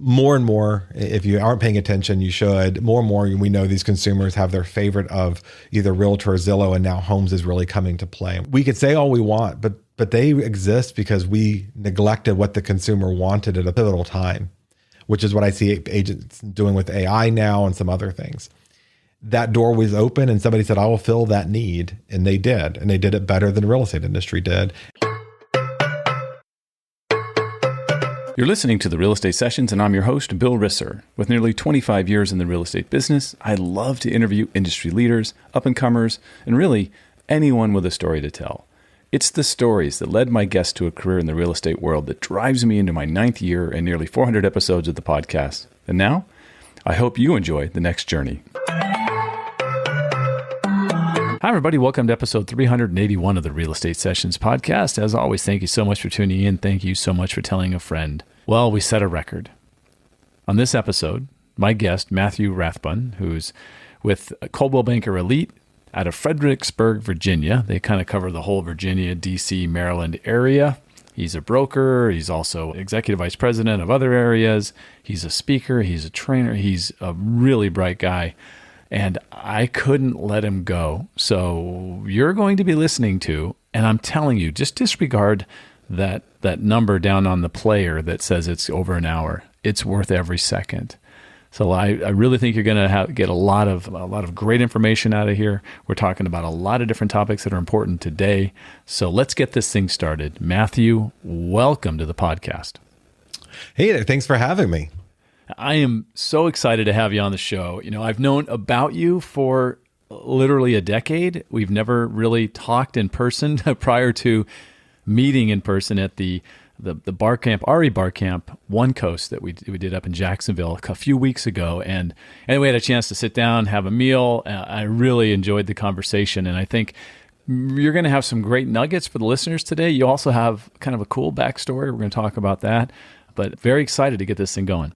more and more, if you aren't paying attention, you should. More and more, we know these consumers have their favorite of either Realtor or Zillow, and now homes is really coming to play. We could say all we want, but they exist because we neglected what the consumer wanted at a pivotal time, which is what I see agents doing with AI now and some other things. That door was open and somebody said, I will fill that need. And they did. And they did it better than the real estate industry did. You're listening to the Real Estate Sessions, and I'm your host, Bill Risser. With nearly 25 years in the real estate business, I love to interview industry leaders, up-and-comers, and really anyone with a story to tell. It's the stories that led my guests to a career in the real estate world that drives me into my 9th year and nearly 400 episodes of the podcast. And now, I hope you enjoy the next journey. Hi, everybody. Welcome to episode 381 of the Real Estate Sessions podcast. As always, thank you so much for tuning in. Thank you so much for telling a friend. Well, we set a record. On this episode, my guest, Matthew Rathbun, who's with Coldwell Banker Elite out of Fredericksburg, Virginia. They kind of cover the whole Virginia, D.C., Maryland area. He's a broker. He's also executive vice president of other areas. He's a speaker. He's a trainer. He's a really bright guy. And I couldn't let him go. So you're going to be listening to, and I'm telling you, just disregard that number down on the player that says it's over an hour. It's worth every second. So I really think you're going to get a lot of great information out of here. We're talking about a lot of different topics that are important today. So let's get this thing started. Matthew, welcome to the podcast. Hey there, thanks for having me. I am so excited to have you on the show. You know, I've known about you for literally a decade. We've never really talked in person prior to meeting in person at the bar camp, RE Bar Camp, One Coast that we did up in Jacksonville a few weeks ago. And we had a chance to sit down, have a meal. I really enjoyed the conversation. And I think you're going to have some great nuggets for the listeners today. You also have kind of a cool backstory. We're going to talk about that, but very excited to get this thing going.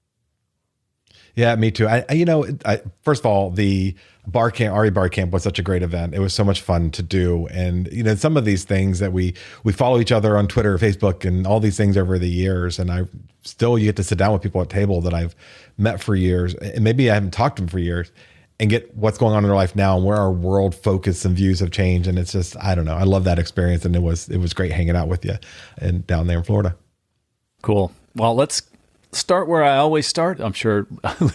Yeah, me too. First of all, the bar camp, RE Bar Camp was such a great event. It was so much fun to do. And, some of these things that we follow each other on Twitter, Facebook, and all these things over the years. And you get to sit down with people at table that I've met for years, and maybe I haven't talked to them for years, and get what's going on in their life now and where our world focus and views have changed. And it's just, I don't know. I love that experience. And it was great hanging out with you and down there in Florida. Cool. Well, let's start where I always start. I'm sure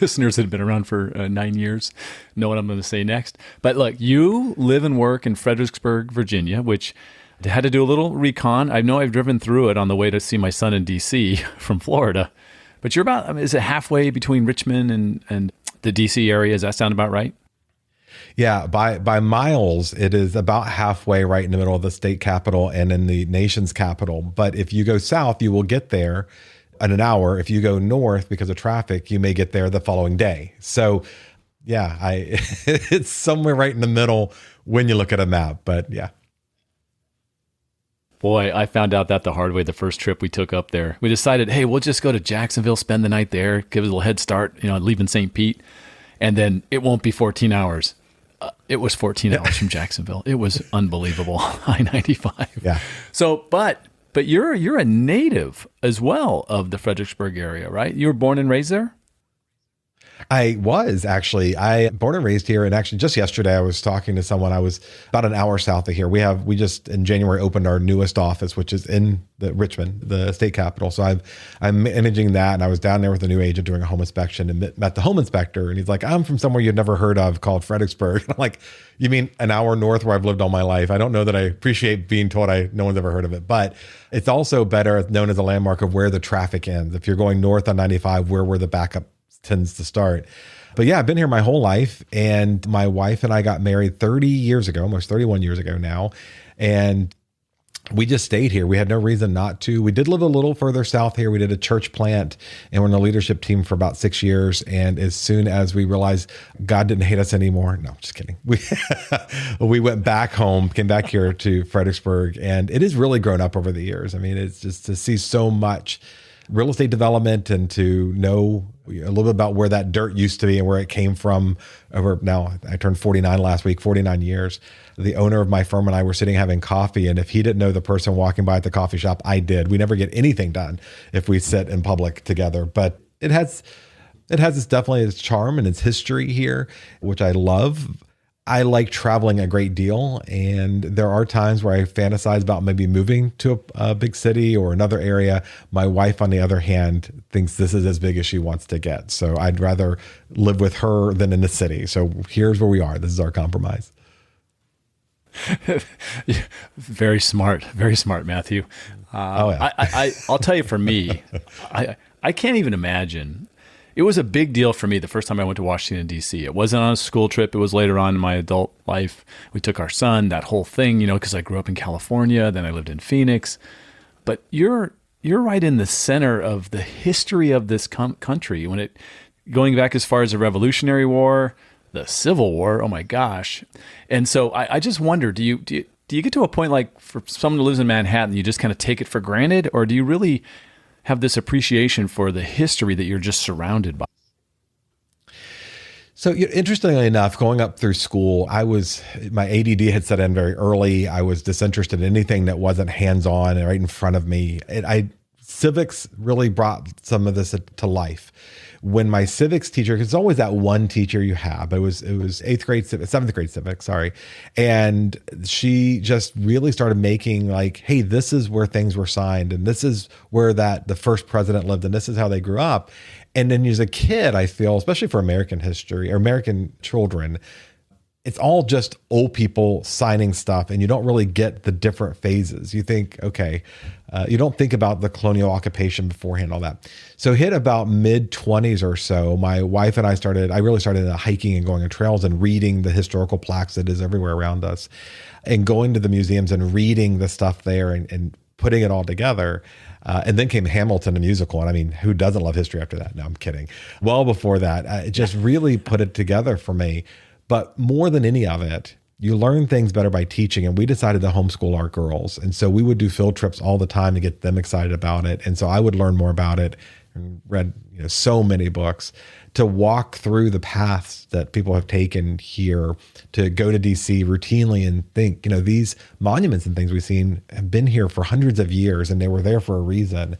listeners that have been around for 9 years know what I'm going to say next. But look, you live and work in Fredericksburg, Virginia, which I had to do a little recon. I know I've driven through it on the way to see my son in D.C. from Florida. But you're about, is it halfway between Richmond and the D.C. area? Does that sound about right? Yeah, by miles, it is about halfway right in the middle of the state capital and in the nation's capital. But if you go south, you will get there in an hour. If you go north because of traffic, you may get there the following day. So yeah, it's somewhere right in the middle when you look at a map, but yeah. Boy, I found out that the hard way the first trip we took up there. We decided, hey, we'll just go to Jacksonville, spend the night there, give it a little head start, leaving St. Pete, and then it won't be 14 hours. It was 14 hours from Jacksonville. It was unbelievable. I-95. Yeah. So, But you're a native as well of the Fredericksburg area, right? You were born and raised there? I was actually. Born and raised here, and actually just yesterday I was talking to someone. I was about an hour south of here. We just in January opened our newest office, which is in Richmond, the state capital. So I'm managing that, and I was down there with a new agent doing a home inspection and met the home inspector, and he's like, "I'm from somewhere you'd never heard of called Fredericksburg." And I'm like, "You mean an hour north where I've lived all my life?" I don't know that I appreciate being told no one's ever heard of it, but it's also better known as a landmark of where the traffic ends. If you're going north on 95, where the backup tends to start. But yeah, I've been here my whole life, and my wife and I got married 30 years ago, almost 31 years ago now. And we just stayed here. We had no reason not to. We did live a little further south here. We did a church plant, and we're in the leadership team for about 6 years. And as soon as we realized God didn't hate us anymore, no, just kidding. We went back home, came back here to Fredericksburg, and it has really grown up over the years. I mean, it's just to see so much real estate development and to know a little bit about where that dirt used to be and where it came from. Over now, I turned 49 last week, 49 years. The owner of my firm and I were sitting having coffee, and if he didn't know the person walking by at the coffee shop, I did. We never get anything done if we sit in public together. But its definitely its charm and its history here, which I love. I like traveling a great deal, and there are times where I fantasize about maybe moving to a big city or another area. My wife, on the other hand, thinks this is as big as she wants to get. So I'd rather live with her than in the city. So here's where we are. This is our compromise. Very smart, Matthew. I'll tell you, for me, I can't even imagine. It was a big deal for me the first time I went to Washington, D.C. It wasn't on a school trip. It was later on in my adult life. We took our son, that whole thing, because I grew up in California, then I lived in Phoenix. But you're right in the center of the history of this country. Going back as far as the Revolutionary War, the Civil War, oh my gosh. And so I just wonder, do you get to a point like for someone who lives in Manhattan, you just kind of take it for granted, or do you really have this appreciation for the history that you're just surrounded by? So interestingly enough, going up through school, my ADD had set in very early. I was disinterested in anything that wasn't hands-on and right in front of me. Civics really brought some of this to life. When my civics teacher, because it's always that one teacher you have, it was seventh grade civics, sorry. And she just really started making like, hey, this is where things were signed, and this is where the first president lived, and this is how they grew up. And then as a kid, I feel, especially for American history or American children, it's all just old people signing stuff, and you don't really get the different phases. You think, okay, you don't think about the colonial occupation beforehand, all that. So hit about mid-20s or so, my wife and I really started hiking and going on trails and reading the historical plaques that is everywhere around us, and going to the museums and reading the stuff there and putting it all together. And then came Hamilton, the musical. And I mean, who doesn't love history after that? No, I'm kidding. Well, before that, it just really put it together for me. But more than any of it, you learn things better by teaching. And we decided to homeschool our girls. And so we would do field trips all the time to get them excited about it. And so I would learn more about it and read so many books to walk through the paths that people have taken here, to go to DC routinely and think, these monuments and things we've seen have been here for hundreds of years, and they were there for a reason.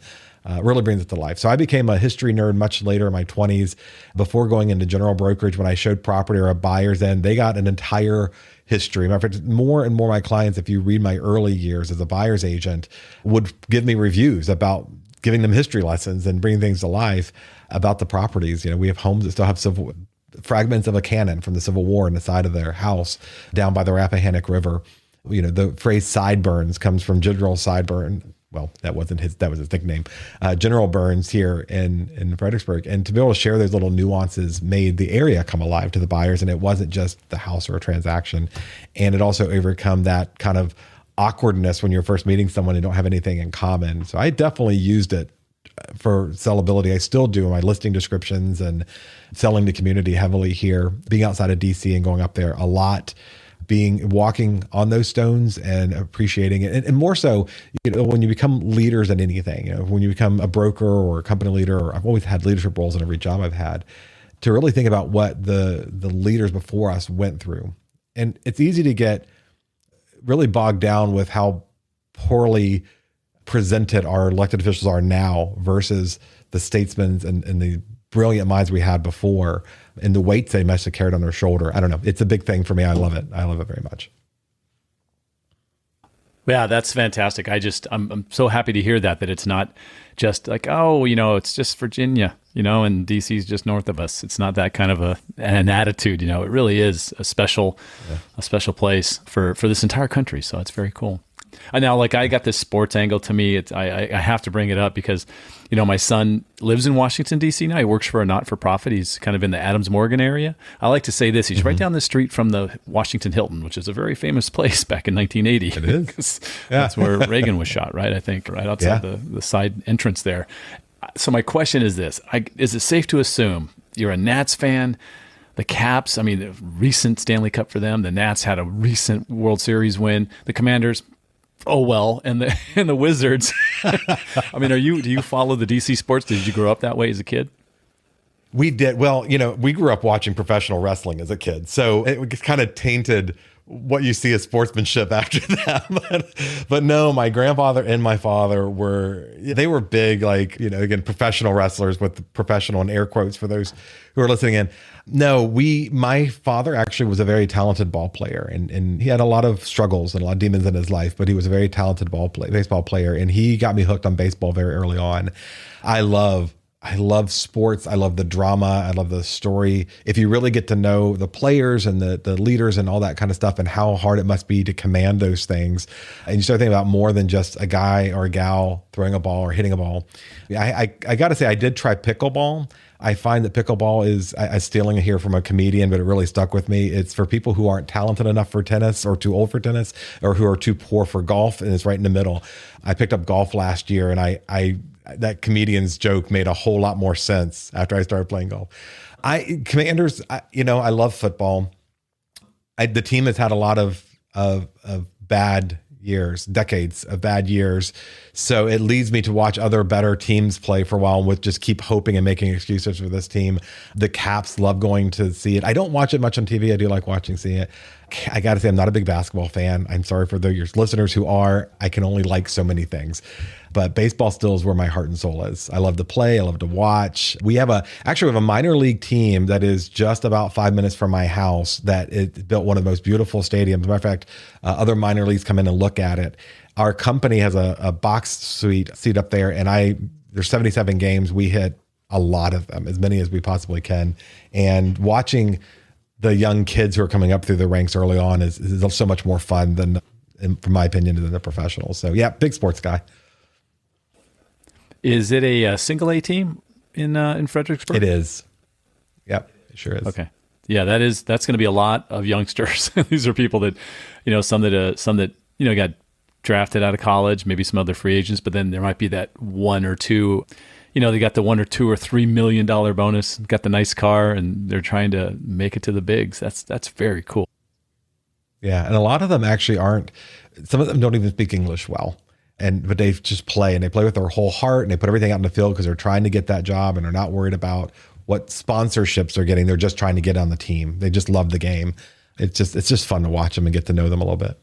Really brings it to life. So I became a history nerd much later in my 20s, before going into general brokerage. When I showed property or a buyer's end, they got an entire history. Matter of fact, more and more of my clients, if you read my early years as a buyer's agent, would give me reviews about giving them history lessons and bringing things to life about the properties. We have homes that still have fragments of a cannon from the Civil War in the side of their house down by the Rappahannock River. The phrase sideburns comes from General Sideburn. Well, that was his nickname, General Burns here in Fredericksburg. And to be able to share those little nuances made the area come alive to the buyers. And it wasn't just the house or a transaction. And it also overcome that kind of awkwardness when you're first meeting someone and don't have anything in common. So I definitely used it for sellability. I still do in my listing descriptions and selling the community heavily here, being outside of DC and going up there a lot, walking on those stones and appreciating it. And more so, when you become leaders in anything, when you become a broker or a company leader, or I've always had leadership roles in every job I've had, to really think about what the leaders before us went through. And it's easy to get really bogged down with how poorly presented our elected officials are now versus the statesmen and the brilliant minds we had before, and the weights they must have carried on their shoulder. I don't know. It's a big thing for me. I love it. I love it very much. Yeah, that's fantastic. I'm so happy to hear that it's not just like, it's just Virginia, and DC's just north of us. It's not that kind of an attitude, it really is a special place for this entire country. So it's very cool. And now, I got this sports angle to me. I have to bring it up because, my son lives in Washington, D.C. now. He works for a not-for-profit. He's kind of in the Adams Morgan area. I like to say this. He's right down the street from the Washington Hilton, which is a very famous place back in 1980. It is. That's where Reagan was shot, right? I think, right outside the side entrance there. So my question is this. Is it safe to assume you're a Nats fan? The Caps, the recent Stanley Cup for them. The Nats had a recent World Series win. The Commanders, oh well, and the Wizards. do you follow the DC sports? Did you grow up that way as a kid? We did. Well, we grew up watching professional wrestling as a kid, so it kind of tainted what you see as sportsmanship after that. But no, my grandfather and my father they were big, like, again, professional wrestlers, with professional in air quotes for those who are listening in. No, my father actually was a very talented ball player, and he had a lot of struggles and a lot of demons in his life, but he was a very talented baseball player. And he got me hooked on baseball very early on. I love sports. I love the drama. I love the story. If you really get to know the players and the leaders and all that kind of stuff, and how hard it must be to command those things, and you start thinking about more than just a guy or a gal throwing a ball or hitting a ball. I got to say, I did try pickleball. I find that pickleball is, I'm stealing it here from a comedian, but it really stuck with me. It's for people who aren't talented enough for tennis, or too old for tennis, or who are too poor for golf, and it's right in the middle. I picked up golf last year, and that comedian's joke made a whole lot more sense after I started playing golf. Commanders, I love football. The team has had a lot of bad years, decades of bad years. So it leads me to watch other better teams play for a while, with just keep hoping and making excuses for this team. The Caps, love going to see it. I don't watch it much on TV. I do like seeing it. I got to say, I'm not a big basketball fan. I'm sorry for your listeners who are. I can only like so many things. But baseball still is where my heart and soul is. I love to play. I love to watch. We have a minor league team that is just about 5 minutes from my house, that it built one of the most beautiful stadiums. As a matter of fact, other minor leagues come in and look at it. Our company has a box seat up there, and there's 77 games. We hit a lot of them, as many as we possibly can. And watching the young kids who are coming up through the ranks early on is so much more fun than, from my opinion, than the professionals. So yeah, big sports guy. Is it a single A team in Fredericksburg? It is. Yep, it sure is. Okay. Yeah, that's going to be a lot of youngsters. These are people that, some that got drafted out of college, maybe some other free agents, but then there might be that one or two, they got the $1 or $2 or $3 million bonus, got the nice car, and they're trying to make it to the bigs. That's very cool. Yeah, and a lot of them actually aren't. Some of them don't even speak English well. But they just play, and they play with their whole heart, and they put everything out in the field because they're trying to get that job, and they're not worried about what sponsorships they're getting. They're just trying to get on the team. They just love the game. It's just fun to watch them and get to know them a little bit.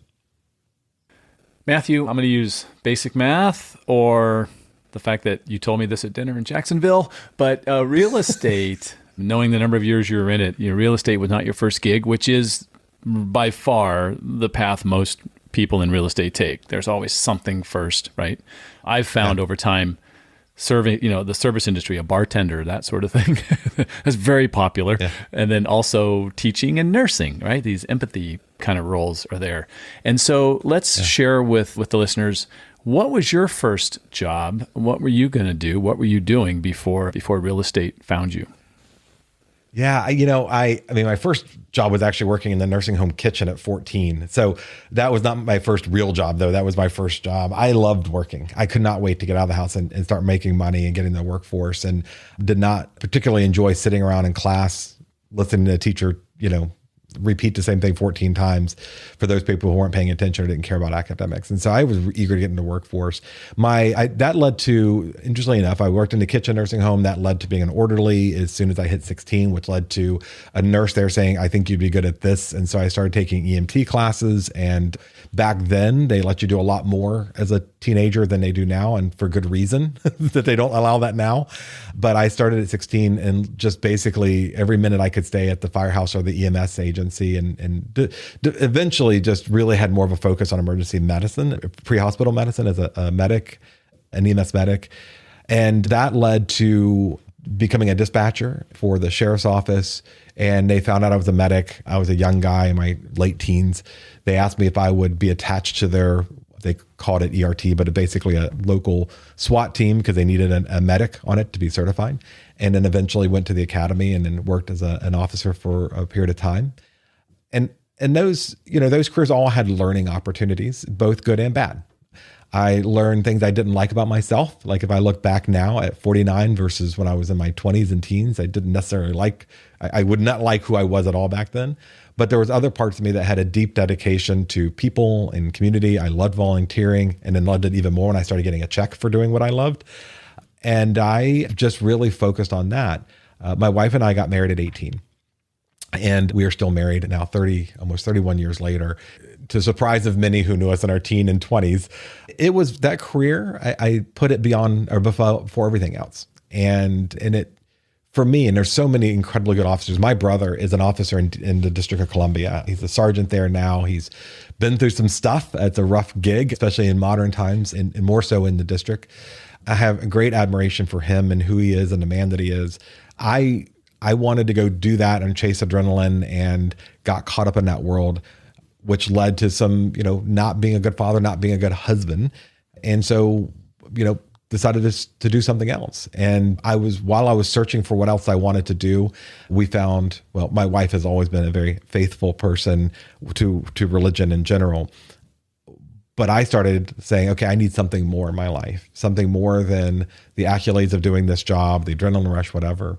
Matthew, I'm going to use basic math, or the fact that you told me this at dinner in Jacksonville, but real estate, knowing the number of years you were in it, real estate was not your first gig, which is by far the path most people in real estate take. There's always something first, right? I've found over time, serving, the service industry, a bartender, that sort of thing, that's very popular. Yeah. And then also teaching and nursing, right? These empathy kind of roles are there. And so let's share with the listeners, what was your first job? What were you going to do? What were you doing before real estate found you? Yeah, my first job was actually working in the nursing home kitchen at 14. So that was not my first real job, though. That was my first job. I loved working. I could not wait to get out of the house and start making money and getting in the workforce, and did not particularly enjoy sitting around in class, listening to a teacher, repeat the same thing 14 times for those people who weren't paying attention or didn't care about academics. And so I was eager to get into the workforce. That led to, interestingly enough, I worked in the kitchen nursing home. That led to being an orderly as soon as I hit 16, which led to a nurse there saying, I think you'd be good at this. And so I started taking EMT classes, and back then they let you do a lot more as a teenager than they do now, and for good reason that they don't allow that now. But I started at 16, and just basically every minute I could stay at the firehouse or the EMS agency, and eventually just really had more of a focus on emergency medicine, pre-hospital medicine as a medic, an EMS medic. And that led to becoming a dispatcher for the sheriff's office. And they found out I was a medic. I was a young guy in my late teens. They asked me if I would be attached to their, they called it ERT, but basically a local SWAT team, because they needed a medic on it to be certified. And then eventually went to the academy and then worked as an officer for a period of time. And those careers all had learning opportunities, both good and bad. I learned things I didn't like about myself. Like if I look back now at 49 versus when I was in my 20s and teens, I didn't necessarily I would not like who I was at all back then. But there was other parts of me that had a deep dedication to people and community. I loved volunteering, and then loved it even more when I started getting a check for doing what I loved. And I just really focused on that. My wife and I got married at 18. And we are still married now, almost 31 years later, to the surprise of many who knew us in our teen and 20s. It was that career, I put it beyond or before everything else. And it, for me, and there's so many incredibly good officers. My brother is an officer in the District of Columbia. He's a sergeant there now. He's been through some stuff. It's a rough gig, especially in modern times, and more so in the district. I have a great admiration for him and who he is and the man that he is. I wanted to go do that and chase adrenaline, and got caught up in that world, which led to some, not being a good father, not being a good husband. And so, decided to do something else. And while I was searching for what else I wanted to do, we found, my wife has always been a very faithful person to religion in general. But I started saying, okay, I need something more in my life, something more than the accolades of doing this job, the adrenaline rush, whatever.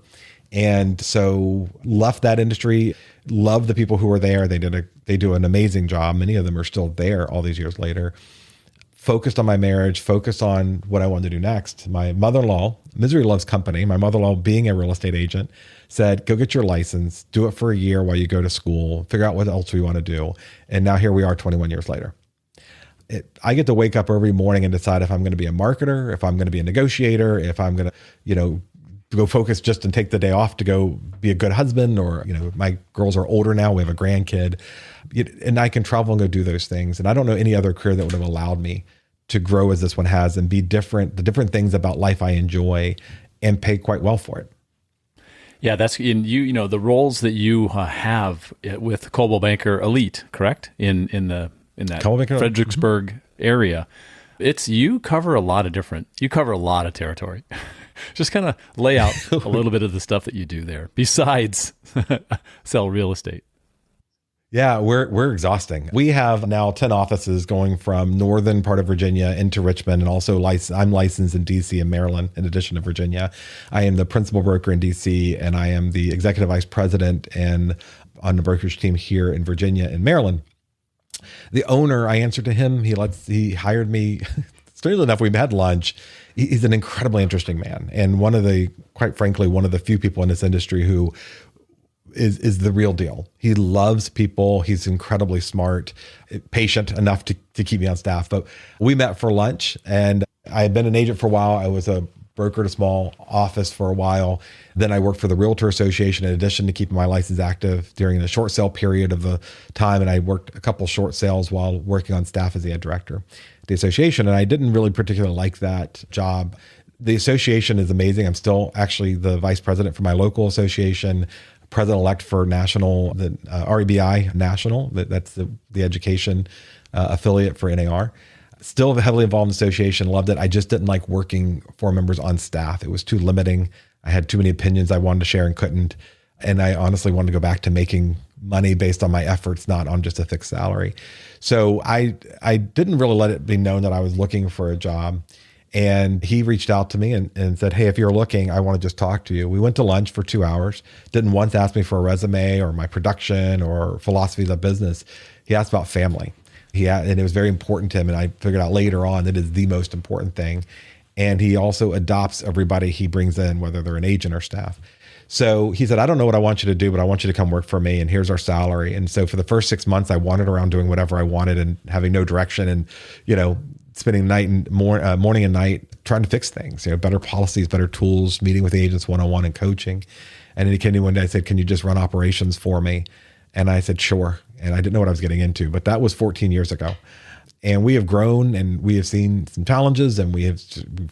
And so left that industry, loved the people who were there. They do an amazing job. Many of them are still there all these years later. Focused on my marriage, focused on what I wanted to do next. My mother-in-law, Misery Loves Company, my mother-in-law being a real estate agent, said, go get your license, do it for a year while you go to school, figure out what else we want to do. And now here we are 21 years later. I get to wake up every morning and decide if I'm going to be a marketer, if I'm going to be a negotiator, if I'm going to, go focus just and take the day off to go be a good husband, or, my girls are older now. We have a grandkid, and I can travel and go do those things. And I don't know any other career that would have allowed me to grow as this one has and be different, the different things about life I enjoy, and pay quite well for it. Yeah, that's in you. The roles that you have with Coldwell Banker Elite, correct? In that Fredericksburg area, you cover a lot of territory. Just kind of lay out a little bit of the stuff that you do there besides sell real estate. Yeah, we're exhausting. We have now 10 offices going from northern part of Virginia into Richmond, and also I'm licensed in DC and Maryland in addition to Virginia. I am the principal broker in DC, and I am the executive vice president on the brokerage team here in Virginia and Maryland. The owner, I answer to him. He hired me. Strangely enough, we had lunch. He's an incredibly interesting man, and quite frankly, one of the few people in this industry who is the real deal. He loves people. He's incredibly smart, patient enough to keep me on staff. But we met for lunch, and I had been an agent for a while. I was a broker at a small office for a while. Then I worked for the Realtor Association in addition to keeping my license active during the short sale period of the time. And I worked a couple short sales while working on staff as the ad director at the association. And I didn't really particularly like that job. The association is amazing. I'm still actually the vice president for my local association, president-elect for national, the REBI National, that's the education affiliate for NAR. Still heavily involved in the association, loved it. I just didn't like working for members on staff. It was too limiting. I had too many opinions I wanted to share and couldn't. And I honestly wanted to go back to making money based on my efforts, not on just a fixed salary. So I didn't really let it be known that I was looking for a job. And he reached out to me and said, hey, if you're looking, I want to just talk to you. We went to lunch for 2 hours. Didn't once ask me for a resume or my production or philosophies of business. He asked about family. And it was very important to him. And I figured out later on that is the most important thing. And he also adopts everybody he brings in, whether they're an agent or staff. So he said, I don't know what I want you to do, but I want you to come work for me. And here's our salary. And so for the first 6 months, I wandered around doing whatever I wanted and having no direction and, spending morning and night trying to fix things, better policies, better tools, meeting with the agents one-on-one and coaching. And then he came to me one day and said, can you just run operations for me? And I said, sure. And I didn't know what I was getting into, but that was 14 years ago. And we have grown and we have seen some challenges and we've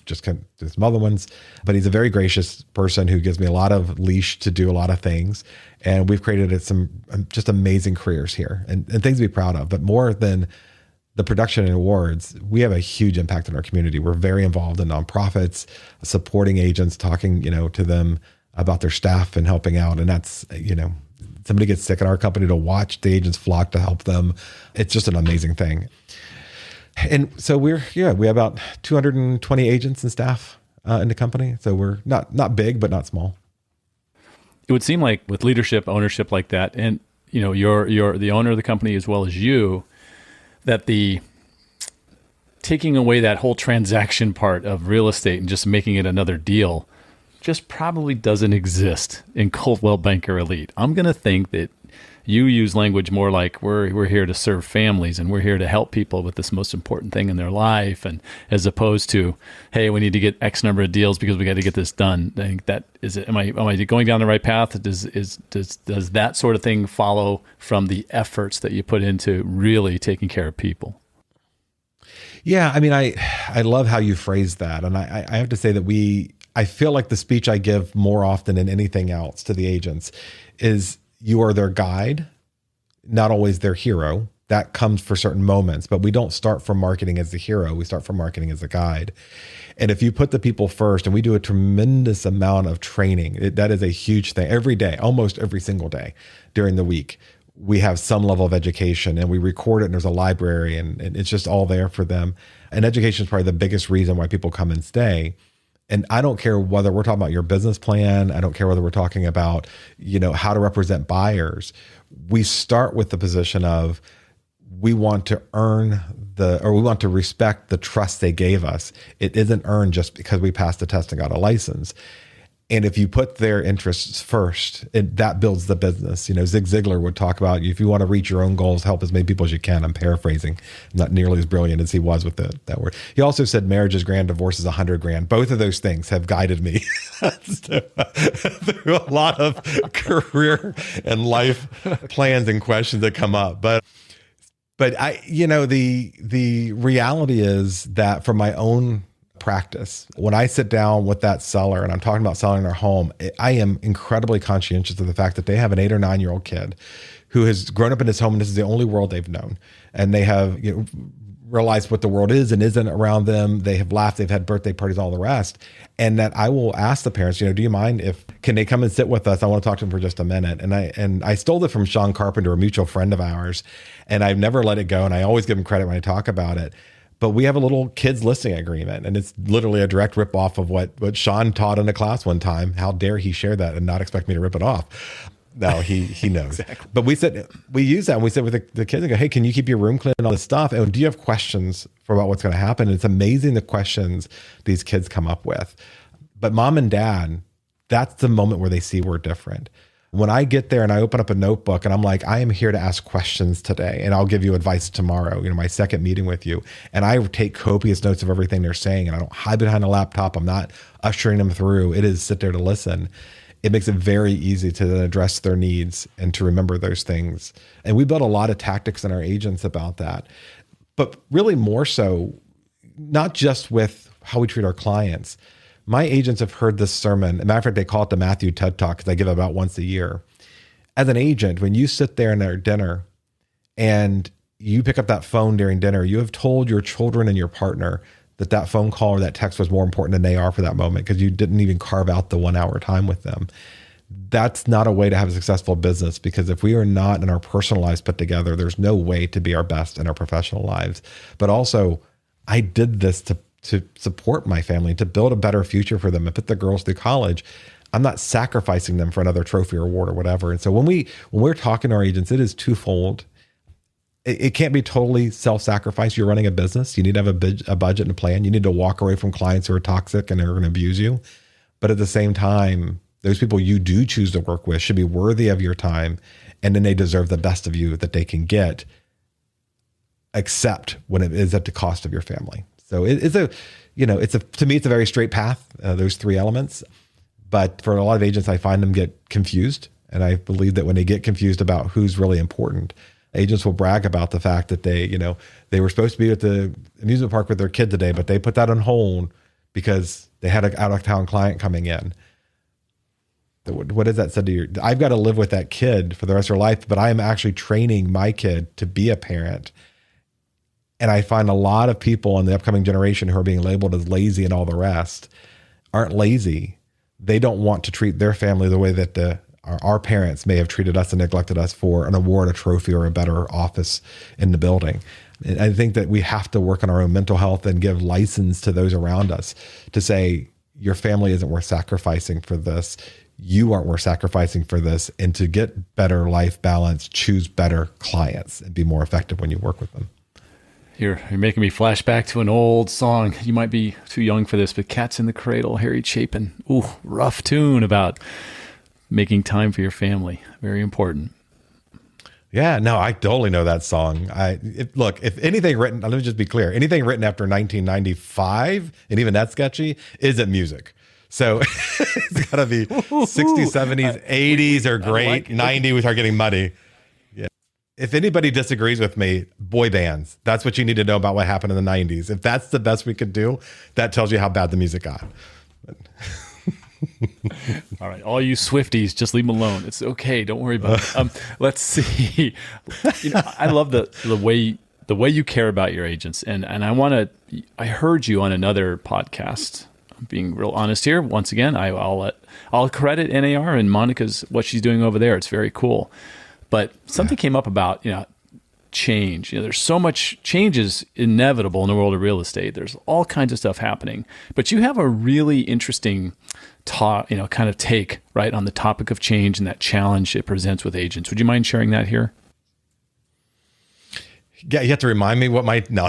just kind of some other ones, but he's a very gracious person who gives me a lot of leash to do a lot of things. And we've created some just amazing careers here and things to be proud of, but more than the production and awards, we have a huge impact in our community. We're very involved in nonprofits, supporting agents, talking, to them about their staff and helping out. And that's, somebody gets sick in our company to watch the agents flock to help them. It's just an amazing thing. And so we have about 220 agents and staff in the company. So we're not big, but not small. It would seem like with leadership, ownership like that, and you're the owner of the company as well as you, that the taking away that whole transaction part of real estate and just making it another deal just probably doesn't exist in Coldwell Banker Elite. I'm going to think that you use language more like we're here to serve families and we're here to help people with this most important thing in their life, and as opposed to, hey, we need to get X number of deals because we got to get this done. I think that is it. Am I going down the right path? Does that sort of thing follow from the efforts that you put into really taking care of people? Yeah, I mean, I love how you phrased that, and I have to say that I feel like the speech I give more often than anything else to the agents is, you are their guide, not always their hero. That comes for certain moments, but we don't start from marketing as the hero. We start from marketing as a guide. And if you put the people first, and we do a tremendous amount of training, that is a huge thing. Every day, almost every single day during the week, we have some level of education, and we record it, and there's a library, and it's just all there for them. And education is probably the biggest reason why people come and stay. And I don't care whether we're talking about your business plan. I don't care whether we're talking about, how to represent buyers. We start with the position of, we want to we want to respect the trust they gave us. It isn't earned just because we passed the test and got a license. And if you put their interests first, that builds the business. Zig Ziglar would talk about, if you want to reach your own goals, help as many people as you can. I'm paraphrasing, not nearly as brilliant as he was with that word. He also said marriage is grand, divorce is 100 grand. Both of those things have guided me through a lot of career and life plans and questions that come up. But the reality is that for my own practice, when I sit down with that seller and I'm talking about selling their home, I am incredibly conscientious of the fact that they have an 8 or 9 year old kid who has grown up in this home, and this is the only world they've known. And they have realized what the world is and isn't around them. They have laughed, they've had birthday parties, all the rest. And that I will ask the parents, do you mind can they come and sit with us? I want to talk to them for just a minute. And I stole it from Sean Carpenter, a mutual friend of ours, and I've never let it go. And I always give him credit when I talk about it. But we have a little kids listing agreement, and it's literally a direct rip off of what Sean taught in a class one time. How dare he share that and not expect me to rip it off? No, he knows. Exactly. But we use that, and we sit with the kids and go, hey, can you keep your room clean and all this stuff? And do you have questions about what's going to happen? And it's amazing the questions these kids come up with. But mom and dad, that's the moment where they see we're different. When I get there and I open up a notebook and I'm like, I am here to ask questions today, and I'll give you advice tomorrow, my second meeting with you. And I take copious notes of everything they're saying, and I don't hide behind a laptop. I'm not ushering them through. It is sit there to listen. It makes it very easy to then address their needs and to remember those things. And we built a lot of tactics in our agents about that, but really more so, not just with how we treat our clients. My agents have heard this sermon. As a matter of fact, they call it the Matthew TED Talk because I give it about once a year. As an agent, when you sit there in their dinner and you pick up that phone during dinner, you have told your children and your partner that phone call or that text was more important than they are for that moment because you didn't even carve out the 1 hour time with them. That's not a way to have a successful business, because if we are not in our personal lives put together, there's no way to be our best in our professional lives. But also, I did this to support my family, to build a better future for them and put the girls through college. I'm not sacrificing them for another trophy or award or whatever. And so when we're talking to our agents, it is twofold. It can't be totally self-sacrifice. You're running a business. You need to have a budget and a plan. You need to walk away from clients who are toxic and are going to abuse you. But at the same time, those people you do choose to work with should be worthy of your time, and then they deserve the best of you that they can get, except when it is at the cost of your family. So to me, it's a very straight path, those 3 elements. But for a lot of agents, I find them get confused. And I believe that when they get confused about who's really important, agents will brag about the fact that they were supposed to be at the amusement park with their kid today, but they put that on hold because they had an out-of-town client coming in. What does that say to you? I've got to live with that kid for the rest of their life, but I am actually training my kid to be a parent. And I find a lot of people in the upcoming generation who are being labeled as lazy and all the rest aren't lazy. They don't want to treat their family the way that our parents may have treated us and neglected us for an award, a trophy, or a better office in the building. And I think that we have to work on our own mental health and give license to those around us to say, your family isn't worth sacrificing for this. You aren't worth sacrificing for this. And to get better life balance, choose better clients and be more effective when you work with them. You're making me flash back to an old song. You might be too young for this, but Cats in the Cradle, Harry Chapin. Ooh, rough tune about making time for your family. Very important. Yeah, no, I totally know that song. Look, if anything written, let me just be clear, anything written after 1995, and even that sketchy, isn't music. So it's got to be 60s, 70s, 80s are great. 90s, we start getting muddy. Yeah. If anybody disagrees with me, boy bands. That's what you need to know about what happened in the 90s. If that's the best we could do, that tells you how bad the music got. All right, all you Swifties, just leave them alone. It's okay. Don't worry about it. Let's see. I love the way you care about your agents, and I heard you on another podcast. I'm being real honest here. Once again, I'll credit NAR and Monica's what she's doing over there. It's very cool. But something came up about change. There's so much change is inevitable in the world of real estate. There's all kinds of stuff happening, but you have a really interesting kind of take right on the topic of change and that challenge it presents with agents. Would you mind sharing that here? Yeah, you have to remind me what my no.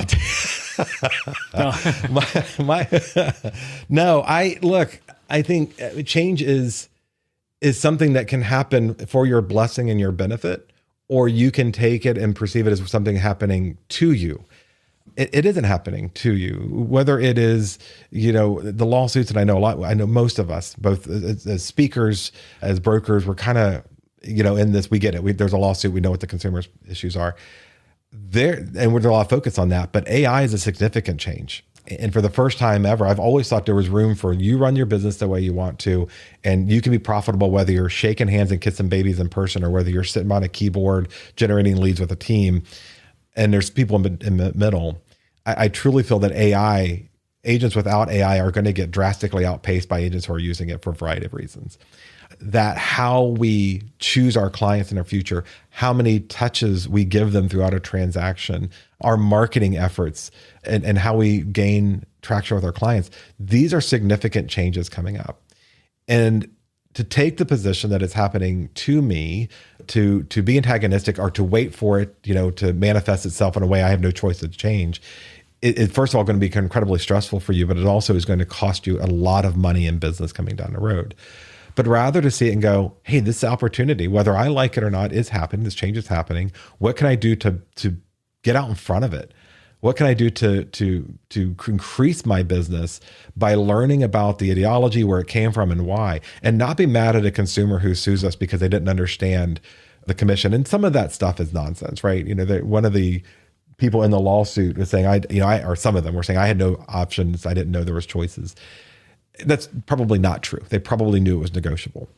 No, I think change is something that can happen for your blessing and your benefit, or you can take it and perceive it as something happening to you. It isn't happening to you, whether it is, the lawsuits. And I know most of us, both as speakers, as brokers, we're kind of, in this, we get it. There's a lawsuit. We know what the consumer's issues are there. And there's a lot of focus on that, but AI is a significant change. And for the first time ever, I've always thought there was room for you run your business the way you want to, and you can be profitable whether you're shaking hands and kissing babies in person or whether you're sitting on a keyboard generating leads with a team. And there's people in the middle. I truly feel that agents without AI are going to get drastically outpaced by agents who are using it for a variety of reasons. That how we choose our clients in our future, how many touches we give them throughout a transaction, our marketing efforts, and how we gain traction with our clients. These are significant changes coming up. And to take the position that it's happening to me, to be antagonistic or to wait for it, to manifest itself in a way I have no choice to change, it first of all going to be incredibly stressful for you, but it also is going to cost you a lot of money in business coming down the road. But rather to see it and go, hey, this opportunity, whether I like it or not, is happening. This change is happening. What can I do to get out in front of it? What can I do to increase my business by learning about the ideology, where it came from and why, and not be mad at a consumer who sues us because they didn't understand the commission. And some of that stuff is nonsense, right? One of the people in the lawsuit was saying, or some of them were saying, I had no options. I didn't know there was choices. That's probably not true. They probably knew it was negotiable.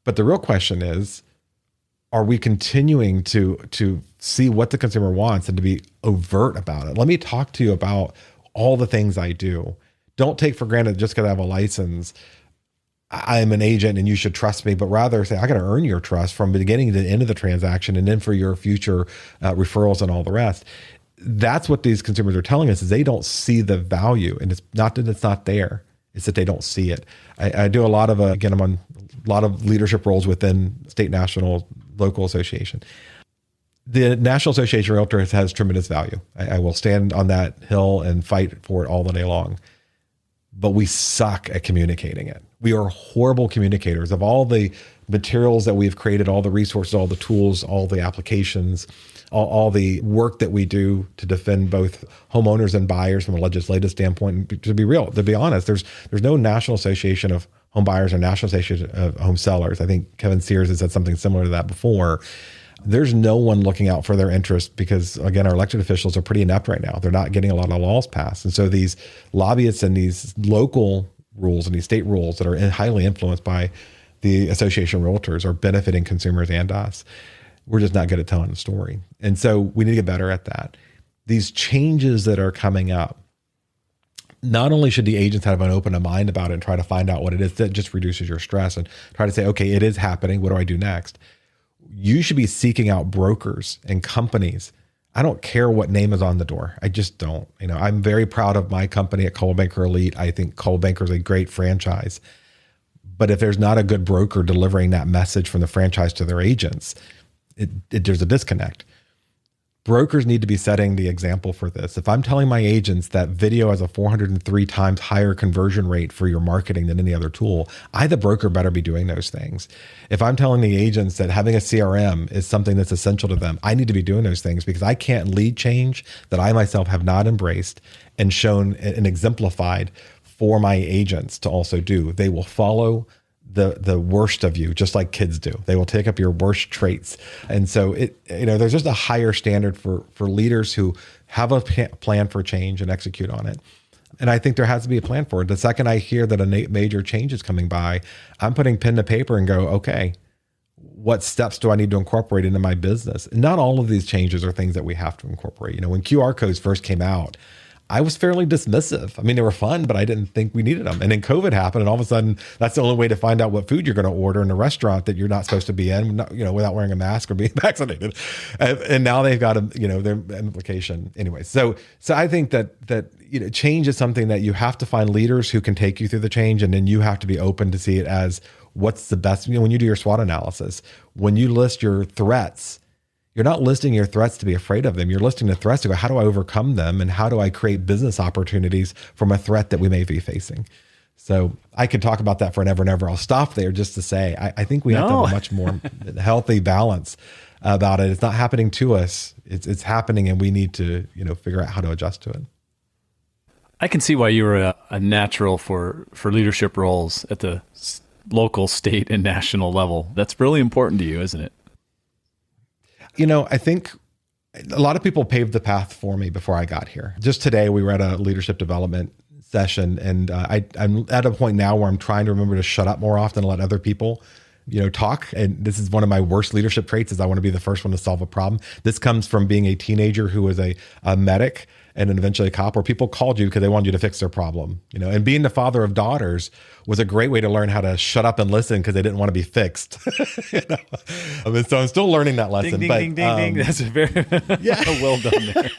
But the real question is, are we continuing to see what the consumer wants and to be overt about it? Let me talk to you about all the things I do. Don't take for granted just because I have a license, I'm an agent and you should trust me, but rather say, I got to earn your trust from the beginning to the end of the transaction and then for your future referrals and all the rest. That's what these consumers are telling us, is they don't see the value. And it's not that it's not there, it's that they don't see it. I do a lot of, again, I'm on a lot of leadership roles within state, national, local association. The National Association of Realtors has tremendous value. I will stand on that hill and fight for it all the day long. But we suck at communicating it. We are horrible communicators. Of all the materials that we've created, all the resources, all the tools, all the applications, all the work that we do to defend both homeowners and buyers from a legislative standpoint. And to be honest, there's no National Association of Home Buyers or National Association of Home Sellers. I think Kevin Sears has said something similar to that before. There's no one looking out for their interests because, again, our elected officials are pretty inept right now. They're not getting a lot of laws passed. And so these lobbyists and these local rules and these state rules that are highly influenced by the Association of Realtors are benefiting consumers and us. We're just not good at telling the story. And so we need to get better at that. These changes that are coming up, not only should the agents have an open mind about it and try to find out what it is, that just reduces your stress, and try to say, okay, it is happening. What do I do next? You should be seeking out brokers and companies. I don't care what name is on the door. I just don't. I'm very proud of my company at Coldwell Banker Elite. I think Coldwell Banker is a great franchise. But if there's not a good broker delivering that message from the franchise to their agents, there's a disconnect. Brokers need to be setting the example for this. If I'm telling my agents that video has a 403 times higher conversion rate for your marketing than any other tool, I, the broker, better be doing those things. If I'm telling the agents that having a CRM is something that's essential to them, I need to be doing those things, because I can't lead change that I myself have not embraced and shown and exemplified for my agents to also do. They will follow the worst of you, just like kids do. They will take up your worst traits. And so there's just a higher standard for leaders who have a plan for change and execute on it. And I think there has to be a plan for it. The second I hear that a major change is coming by, I'm putting pen to paper and go, okay, what steps do I need to incorporate into my business? And not all of these changes are things that we have to incorporate. When QR codes first came out, I was fairly dismissive. I mean, they were fun, but I didn't think we needed them. And then COVID happened, and all of a sudden, that's the only way to find out what food you're going to order in a restaurant that you're not supposed to be in, without wearing a mask or being vaccinated. And now they've got their implication anyway. So I think that change is something that you have to find leaders who can take you through the change, and then you have to be open to see it as what's the best. When you do your SWOT analysis, when you list your threats, you're not listing your threats to be afraid of them. You're listing the threats to go, how do I overcome them? And how do I create business opportunities from a threat that we may be facing? So I could talk about that forever and ever. I'll stop there just to say, I think we have to have a much more healthy balance about it. It's not happening to us. It's happening, and we need to, figure out how to adjust to it. I can see why you were a natural for leadership roles at the local, state, and national level. That's really important to you, isn't it? I think a lot of people paved the path for me before I got here. Just today, we were at a leadership development session, and I'm at a point now where I'm trying to remember to shut up more often and let other people, talk. And this is one of my worst leadership traits, is I want to be the first one to solve a problem. This comes from being a teenager who was a medic and then eventually a cop, where people called you because they wanted you to fix their problem. And being the father of daughters was a great way to learn how to shut up and listen, because they didn't want to be fixed. So I'm still learning that lesson. Ding, ding. That's very well done there.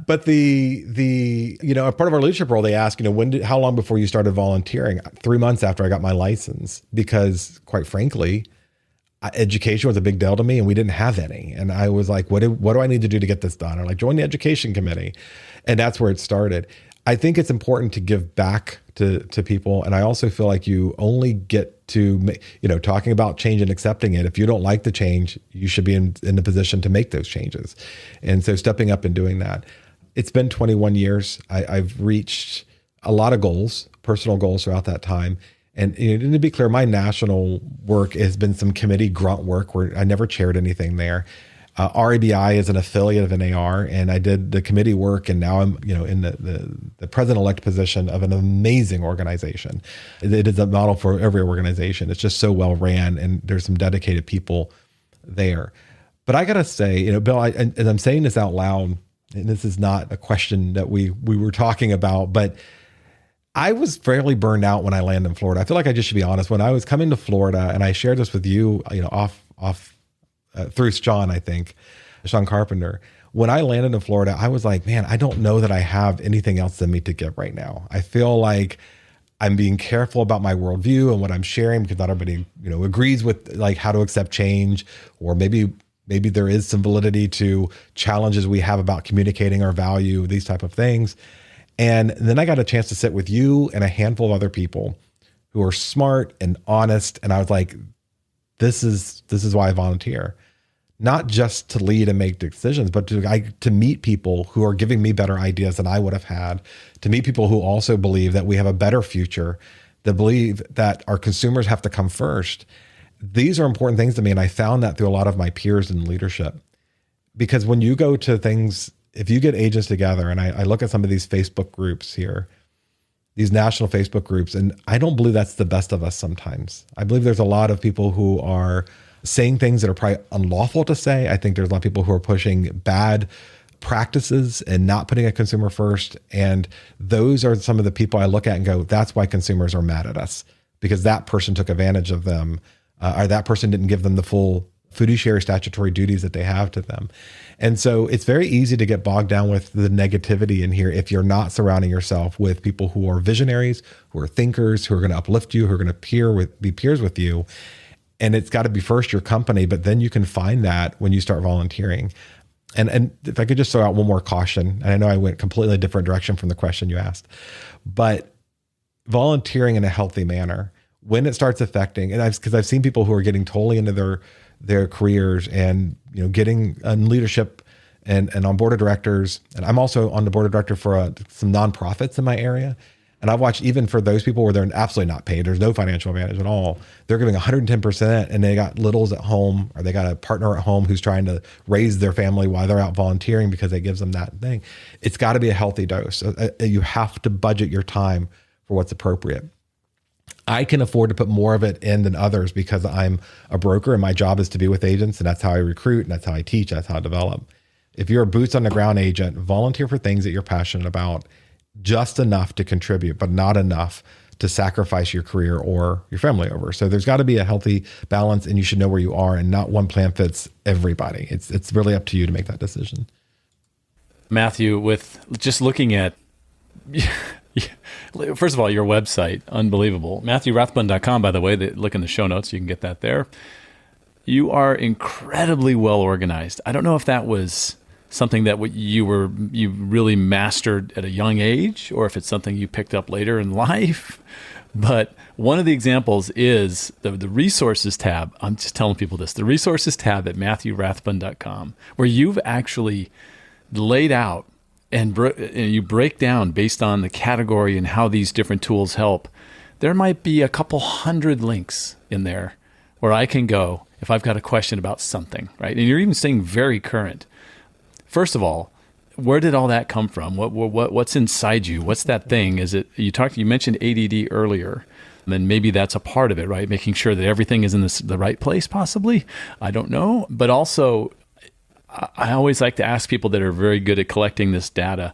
But a part of our leadership role, they ask, how long before you started volunteering? 3 months after I got my license, because quite frankly, education was a big deal to me, and we didn't have any. And I was like, what do I need to do to get this done? Or like, join the education committee. And that's where it started. I think it's important to give back to people. And I also feel like you only get to, talking about change and accepting it. If you don't like the change, you should be in a position to make those changes. And so stepping up and doing that. It's been 21 years. I've reached a lot of goals, personal goals throughout that time. And to be clear, my national work has been some committee grunt work where I never chaired anything there. REBI is an affiliate of NAR, and I did the committee work, and now I'm in the president-elect position of an amazing organization. It is a model for every organization. It's just so well ran, and there's some dedicated people there. But I got to say, Bill, as I'm saying this out loud, and this is not a question that we were talking about, but I was fairly burned out when I landed in Florida. I feel like I just should be honest. When I was coming to Florida, and I shared this with you, through Sean, I think, Sean Carpenter. When I landed in Florida, I was like, man, I don't know that I have anything else in me to give right now. I feel like I'm being careful about my worldview and what I'm sharing, because not everybody, agrees with like how to accept change, or maybe there is some validity to challenges we have about communicating our value, these type of things. And then I got a chance to sit with you and a handful of other people who are smart and honest. And I was like, this is why I volunteer, not just to lead and make decisions, but to meet people who are giving me better ideas than I would have had, to meet people who also believe that we have a better future, that believe that our consumers have to come first. These are important things to me. And I found that through a lot of my peers in leadership, because when you go to things, if you get agents together, and I look at some of these Facebook groups here, these national Facebook groups, and I don't believe that's the best of us sometimes. I believe there's a lot of people who are saying things that are probably unlawful to say. I think there's a lot of people who are pushing bad practices and not putting a consumer first. And those are some of the people I look at and go, that's why consumers are mad at us, because that person took advantage of them, or that person didn't give them the full fiduciary statutory duties that they have to them. And so it's very easy to get bogged down with the negativity in here if you're not surrounding yourself with people who are visionaries, who are thinkers, who are going to uplift you, who are going to be peers with you. And it's got to be first your company, but then you can find that when you start volunteering. And if I could just throw out one more caution, and I know I went completely different direction from the question you asked, but volunteering in a healthy manner, when it starts affecting, and because I've seen people who are getting totally into their careers and, getting in leadership and on board of directors. And I'm also on the board of director for some nonprofits in my area. And I've watched even for those people where they're absolutely not paid, there's no financial advantage at all. They're giving 110% and they got littles at home, or they got a partner at home who's trying to raise their family while they're out volunteering because it gives them that thing. It's got to be a healthy dose. You have to budget your time for what's appropriate. I can afford to put more of it in than others because I'm a broker and my job is to be with agents, and that's how I recruit and that's how I teach, that's how I develop. If you're a boots on the ground agent, volunteer for things that you're passionate about, just enough to contribute, but not enough to sacrifice your career or your family over. So there's got to be a healthy balance, and you should know where you are, and not one plan fits everybody. It's really up to you to make that decision. Matthew, with just looking at, first of all, your website, unbelievable. MatthewRathbun.com, by the way, look in the show notes, you can get that there. You are incredibly well organized. I don't know if that was something that you really mastered at a young age, or if it's something you picked up later in life. But one of the examples is the resources tab. I'm just telling people this, the resources tab at MatthewRathbun.com, where you've actually laid out and you break down based on the category and how these different tools help. There might be a couple hundred links in there where I can go if I've got a question about something, right? And you're even staying very current. First of all, where did all that come from? What's inside you? What's that thing? Is it you mentioned ADD earlier, and maybe that's a part of it, right? Making sure that everything is in the right place, possibly. I don't know, but also I always like to ask people that are very good at collecting this data.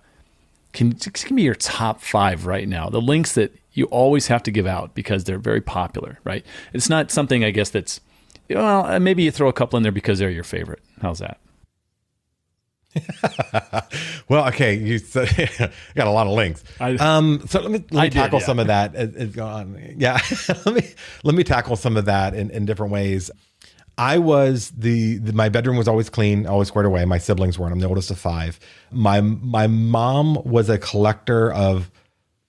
Give me your top 5 right now, the links that you always have to give out because they're very popular, right? It's not something, I guess, that's, well, maybe you throw a couple in there because they're your favorite. How's that? Well, okay, you got a lot of links. So let me tackle some of that. Yeah, let me tackle some of that in different ways. I was my bedroom was always clean, always squared away. My siblings weren't. I'm the oldest of 5. My mom was a collector of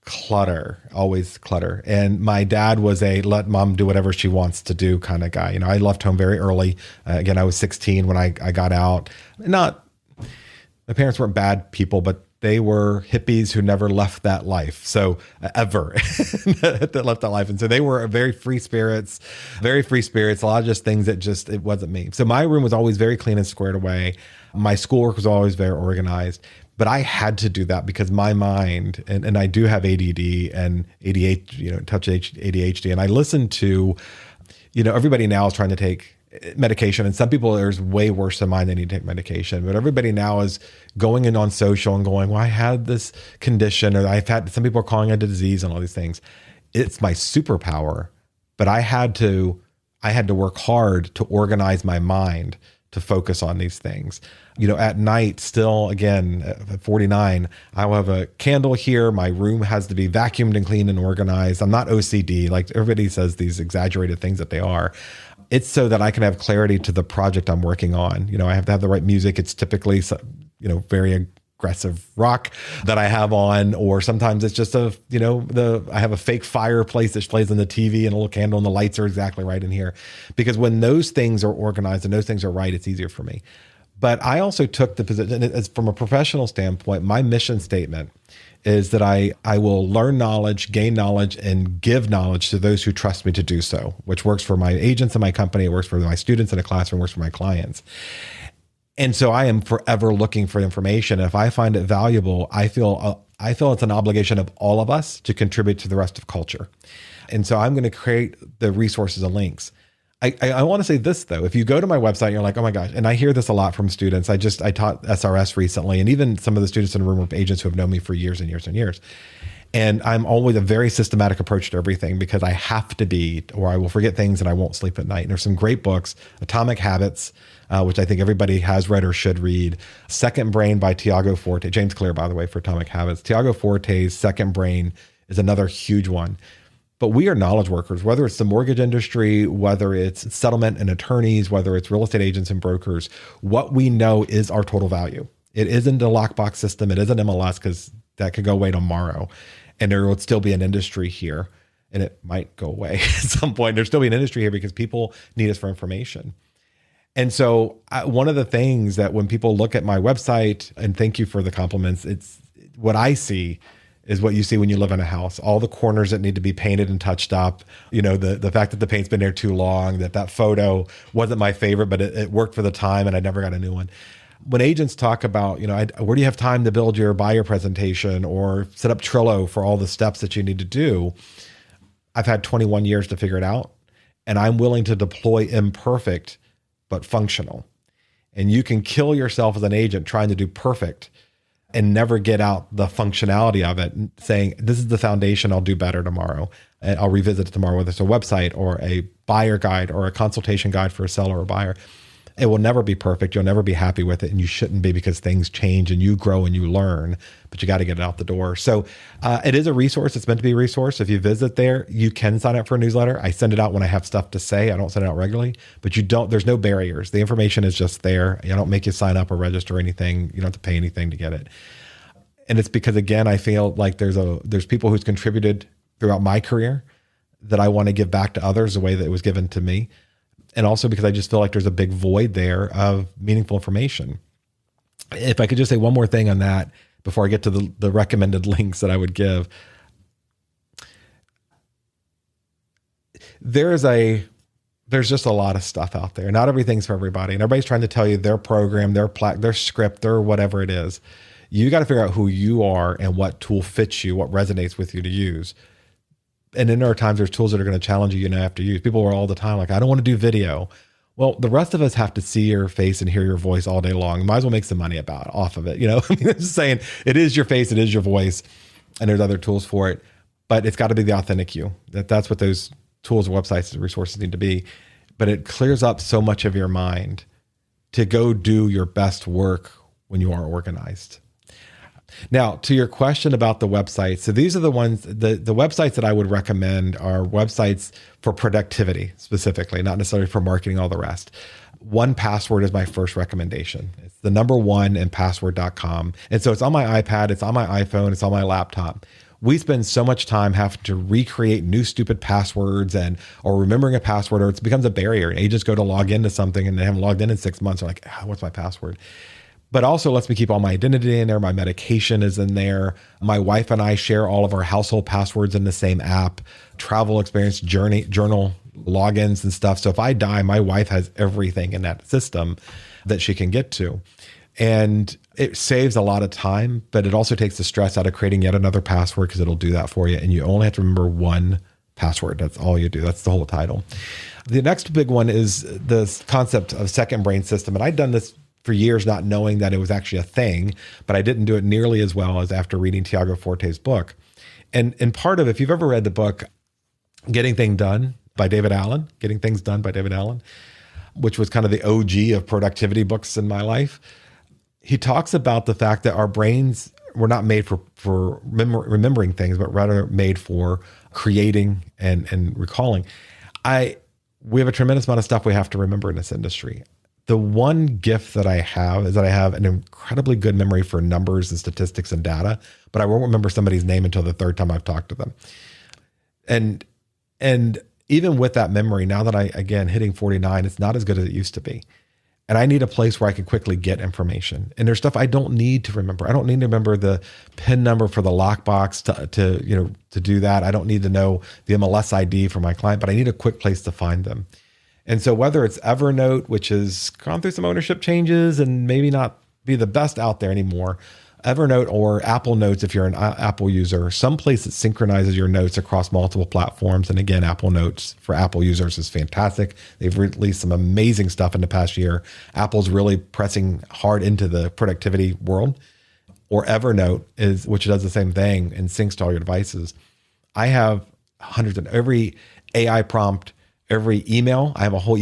clutter, always clutter. And my dad was a let mom do whatever she wants to do kind of guy. I left home very early. Again, I was 16 when I got out. My parents weren't bad people, but they were hippies who never left that life. So ever that left that life. And so they were very free spirits, a lot of just things that it wasn't me. So my room was always very clean and squared away. My schoolwork was always very organized, but I had to do that because my mind, and I do have ADD and ADHD, touch ADHD. And I listen to, everybody now is trying to take medication, and some people there's way worse than mine. They need to take medication, but everybody now is going in on social and going, well, I had this condition, or some people are calling it a disease and all these things. It's my superpower, but I had to work hard to organize my mind to focus on these things. At night, still, again, at 49, I will have a candle here. My room has to be vacuumed and clean and organized. I'm not OCD, like everybody says these exaggerated things that they are. It's so that I can have clarity to the project I'm working on. I have to have the right music. It's typically, very aggressive rock that I have on, or sometimes it's just I have a fake fireplace that plays on the TV and a little candle, and the lights are exactly right in here. Because when those things are organized and those things are right, it's easier for me. But I also took the position, from a professional standpoint, my mission statement is that I will learn knowledge, gain knowledge, and give knowledge to those who trust me to do so, which works for my agents in my company, it works for my students in a classroom, works for my clients. And so I am forever looking for information. If I find it valuable, I feel it's an obligation of all of us to contribute to the rest of culture. And so I'm going to create the resources and links. I want to say this though, if you go to my website, you're like, oh my gosh, and I hear this a lot from students. I taught SRS recently, and even some of the students in the room are agents who have known me for years and years and years. And I'm always a very systematic approach to everything because I have to be, or I will forget things and I won't sleep at night. And there's some great books, Atomic Habits, which I think everybody has read or should read. Second Brain by Tiago Forte, James Clear, by the way, for Atomic Habits. Tiago Forte's Second Brain is another huge one. But we are knowledge workers, whether it's the mortgage industry, whether it's settlement and attorneys, whether it's real estate agents and brokers. What we know is our total value. It isn't a lockbox system. It isn't MLS, because that could go away tomorrow. And there would still be an industry here. And it might go away at some point. There'll still be an industry here because people need us for information. And so one of the things that when people look at my website, and thank you for the compliments, it's what I see is what you see when you live in a house. All the corners that need to be painted and touched up. The fact that the paint's been there too long, that photo wasn't my favorite, but it worked for the time and I never got a new one. When agents talk about, where do you have time to build your buyer presentation or set up Trello for all the steps that you need to do? I've had 21 years to figure it out, and I'm willing to deploy imperfect, but functional. And you can kill yourself as an agent trying to do perfect and never get out the functionality of it, and saying, this is the foundation, I'll do better tomorrow. And I'll revisit it tomorrow, whether it's a website or a buyer guide or a consultation guide for a seller or buyer. It will never be perfect. You'll never be happy with it. And you shouldn't be, because things change and you grow and you learn, but you got to get it out the door. So it is a resource. It's meant to be a resource. If you visit there, you can sign up for a newsletter. I send it out when I have stuff to say. I don't send it out regularly, but there's no barriers. The information is just there. I don't make you sign up or register anything. You don't have to pay anything to get it. And it's because, again, I feel like there's people who's contributed throughout my career that I want to give back to others the way that it was given to me. And also because I just feel like there's a big void there of meaningful information. If I could just say one more thing on that before I get to the recommended links that I would give. There's just a lot of stuff out there. Not everything's for everybody. And everybody's trying to tell you their program, their script, their whatever it is. You got to figure out who you are and what tool fits you, what resonates with you to use. And then there are times there's tools that are going to challenge you have to use. People are all the time like, I don't want to do video. Well, the rest of us have to see your face and hear your voice all day long. Might as well make some money off of it. I'm just saying, it is your face, it is your voice, and there's other tools for it, but it's got to be the authentic you. That's what those tools, websites, and resources need to be. But it clears up so much of your mind to go do your best work when you are organized. Now, to your question about the website. So these are the ones, the websites that I would recommend are websites for productivity specifically, not necessarily for marketing, all the rest. 1Password is my first recommendation. It's the number 1 and password.com. And so it's on my iPad, it's on my iPhone, it's on my laptop. We spend so much time having to recreate new stupid passwords or remembering a password, or it becomes a barrier. Agents go to log into something and they haven't logged in 6 months. They're like, what's my password? But also lets me keep all my identity in there. My medication is in there. My wife and I share all of our household passwords in the same app, travel experience, journal logins and stuff. So if I die, my wife has everything in that system that she can get to. And it saves a lot of time, but it also takes the stress out of creating yet another password, because it'll do that for you. And you only have to remember one password. That's all you do. That's the whole title. The next big one is the concept of second brain system. And I'd done this for years, not knowing that it was actually a thing, but I didn't do it nearly as well as after reading Tiago Forte's book. And part of, if you've ever read the book, Getting Things Done by David Allen, which was kind of the OG of productivity books in my life, he talks about the fact that our brains were not made for remembering things, but rather made for creating and recalling. We have a tremendous amount of stuff we have to remember in this industry. The one gift that I have is that I have an incredibly good memory for numbers and statistics and data, but I won't remember somebody's name until the third time I've talked to them. And even with that memory, now that again, hitting 49, it's not as good as it used to be. And I need a place where I can quickly get information. And there's stuff I don't need to remember. I don't need to remember the PIN number for the lockbox to do that. I don't need to know the MLS ID for my client, but I need a quick place to find them. And so whether it's Evernote, which has gone through some ownership changes and maybe not be the best out there anymore, Evernote or Apple Notes, if you're an Apple user, someplace that synchronizes your notes across multiple platforms. And again, Apple Notes for Apple users is fantastic. They've released some amazing stuff in the past year. Apple's really pressing hard into the productivity world. Or Evernote, which does the same thing and syncs to all your devices. I have hundreds of every AI prompt, every email. I have a whole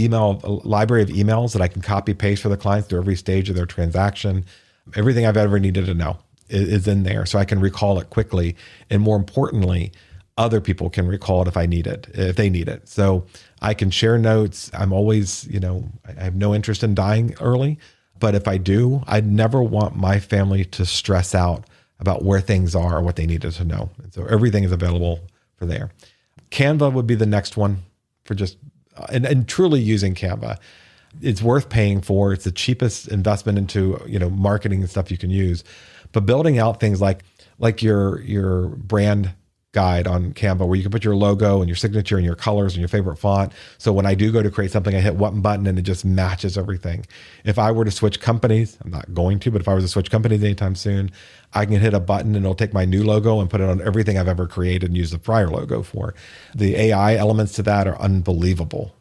library of emails that I can copy paste for the clients through every stage of their transaction. Everything I've ever needed to know is in there, so I can recall it quickly. And more importantly, other people can recall it if they need it. So I can share notes. I'm always, I have no interest in dying early, but if I do, I'd never want my family to stress out about where things are or what they needed to know. And so everything is available for there. Canva would be the next one for just, and truly using Canva. It's worth paying for. It's the cheapest investment into, marketing and stuff you can use. But building out things like your brand guide on Canva, where you can put your logo and your signature and your colors and your favorite font. So when I do go to create something, I hit one button and it just matches everything. If I were to switch companies, I'm not going to, but if I was to switch companies anytime soon, I can hit a button and it'll take my new logo and put it on everything I've ever created and use the prior logo for. The AI elements to that are unbelievable.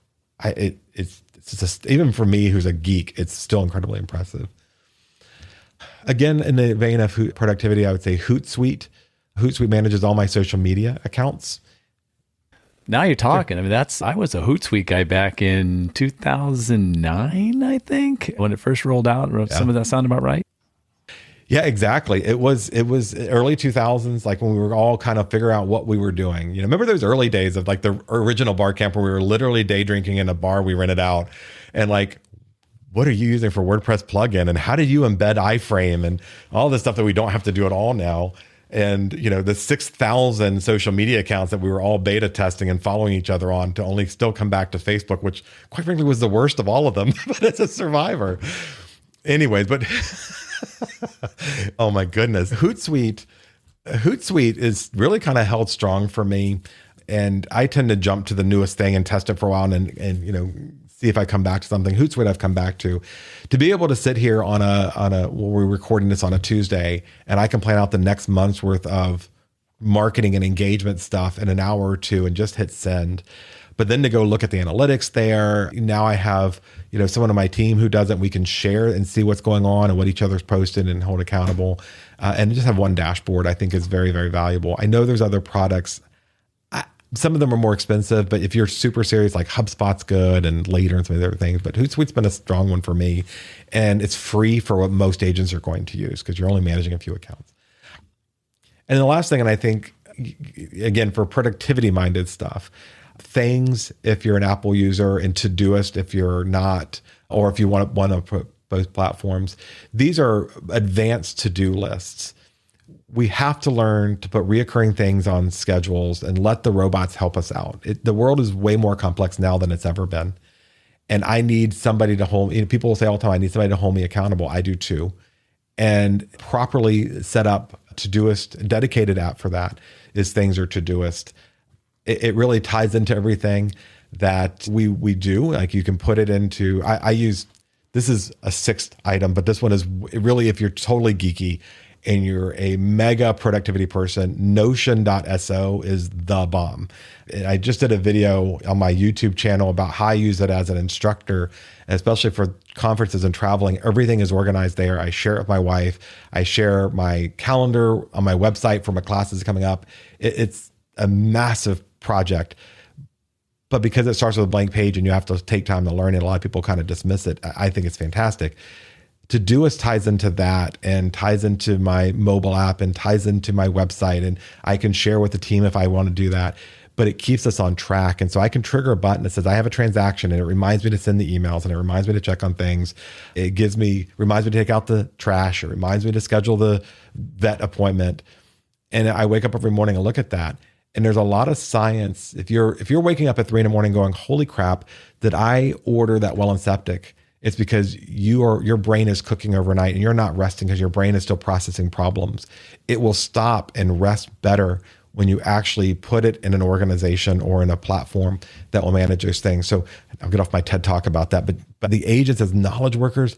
It's just, even for me, who's a geek, it's still incredibly impressive. Again, in the vein of productivity, I would say Hootsuite. Hootsuite manages all my social media accounts. Now you're talking. I mean, I was a Hootsuite guy back in 2009, I think, when it first rolled out. Some of that sound about right? Yeah, exactly. It was early 2000s, like when we were all kind of figuring out what we were doing. Remember those early days of like the original bar camp where we were literally day drinking in a bar we rented out, and like, what are you using for WordPress plugin? And how did you embed iframe and all this stuff that we don't have to do at all now? And, the 6,000 social media accounts that we were all beta testing and following each other on to only still come back to Facebook, which quite frankly was the worst of all of them, but it's a survivor. Anyways, but oh my goodness. Hootsuite is really kind of held strong for me. And I tend to jump to the newest thing and test it for a while and see if I come back to something. Hootsuite I've come back to be able to sit here on we're recording this on a Tuesday, and I can plan out the next month's worth of marketing and engagement stuff in an hour or two and just hit send. But then to go look at the analytics there, now I have, someone on my team who does it. We can share and see what's going on and what each other's posted and hold accountable. And just have one dashboard, I think is very, very valuable. I know there's other products. Some of them are more expensive, but if you're super serious, like HubSpot's good and Later and some of the other things, but Hootsuite's been a strong one for me. And it's free for what most agents are going to use because you're only managing a few accounts. And the last thing, and I think, again, for productivity minded stuff, things, if you're an Apple user, and Todoist if you're not, or if you want to put both platforms, these are advanced to-do lists. We have to learn to put reoccurring things on schedules and let the robots help us out. The world is way more complex now than it's ever been. And I need somebody to hold me. People will say all the time, I need somebody to hold me accountable. I do too. And properly set up Todoist, dedicated app for that is Things or Todoist. It really ties into everything that we do. Like you can put it into, I use, this is a sixth item, but this one is really, if you're totally geeky, and you're a mega productivity person, Notion.so is the bomb. And I just did a video on my YouTube channel about how I use it as an instructor, especially for conferences and traveling. Everything is organized there. I share it with my wife. I share my calendar on my website for my classes coming up. It's a massive project. But because it starts with a blank page and you have to take time to learn it, a lot of people kind of dismiss it. I think it's fantastic. Todoist ties into that and ties into my mobile app and ties into my website, and I can share with the team if I want to do that, but it keeps us on track. And so I can trigger a button that says I have a transaction, and it reminds me to send the emails, and it reminds me to check on things. It reminds me to take out the trash. It reminds me to schedule the vet appointment. And I wake up every morning and look at that. And there's a lot of science. If you're waking up at 3 a.m. going, holy crap, did I order that well and septic? It's because your brain is cooking overnight and you're not resting because your brain is still processing problems. It will stop and rest better when you actually put it in an organization or in a platform that will manage those things. So I'll get off my TED talk about that, but the agents as knowledge workers,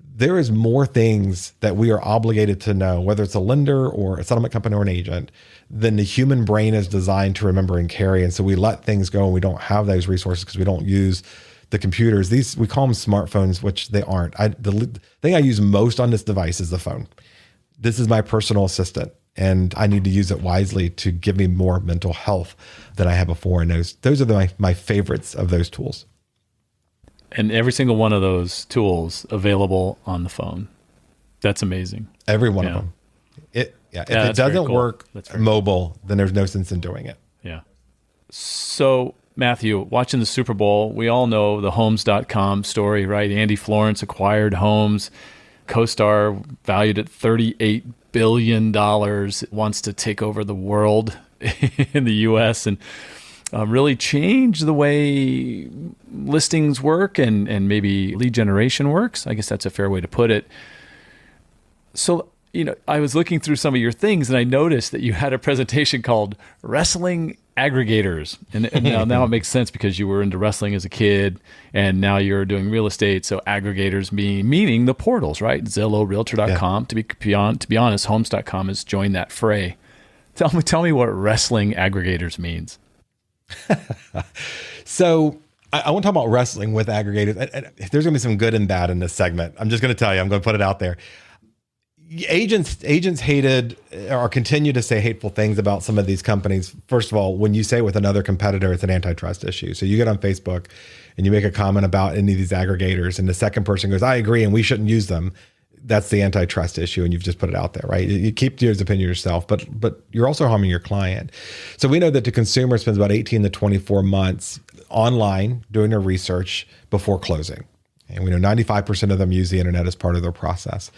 there is more things that we are obligated to know, whether it's a lender or a settlement company or an agent, than the human brain is designed to remember and carry. And so we let things go and we don't have those resources because we don't use the computers. These, we call them smartphones, which they aren't. The thing I use most on this device is the phone. This is my personal assistant, and I need to use it wisely to give me more mental health than I had before. And those are my favorites of those tools. And every single one of those tools available on the phone. That's amazing. Every one of them. If it doesn't work mobile, then there's no sense in doing it. So, Matthew, watching the Super Bowl, we all know the Homes.com story, right? Andy Florence acquired Homes. CoStar, valued at $38 billion, wants to take over the world in the U.S. and really change the way listings work and maybe lead generation works. I guess that's a fair way to put it. So, I was looking through some of your things and I noticed that you had a presentation called Wrestling Aggregators. And now it makes sense because you were into wrestling as a kid and now you're doing real estate. So aggregators meaning the portals, right? Zillow, Realtor.com. Yeah. To be honest, Homes.com has joined that fray. Tell me what Wrestling Aggregators means. So I want to talk about wrestling with aggregators. There's going to be some good and bad in this segment. I'm just going to tell you, I'm going to put it out there. Agents hated or continue to say hateful things about some of these companies. First of all, when you say with another competitor, it's an antitrust issue. So you get on Facebook and you make a comment about any of these aggregators and the second person goes, I agree and we shouldn't use them. That's the antitrust issue and you've just put it out there, right? You keep your opinion yourself, but you're also harming your client. So we know that the consumer spends about 18 to 24 months online doing their research before closing. And we know 95% of them use the internet as part of their process.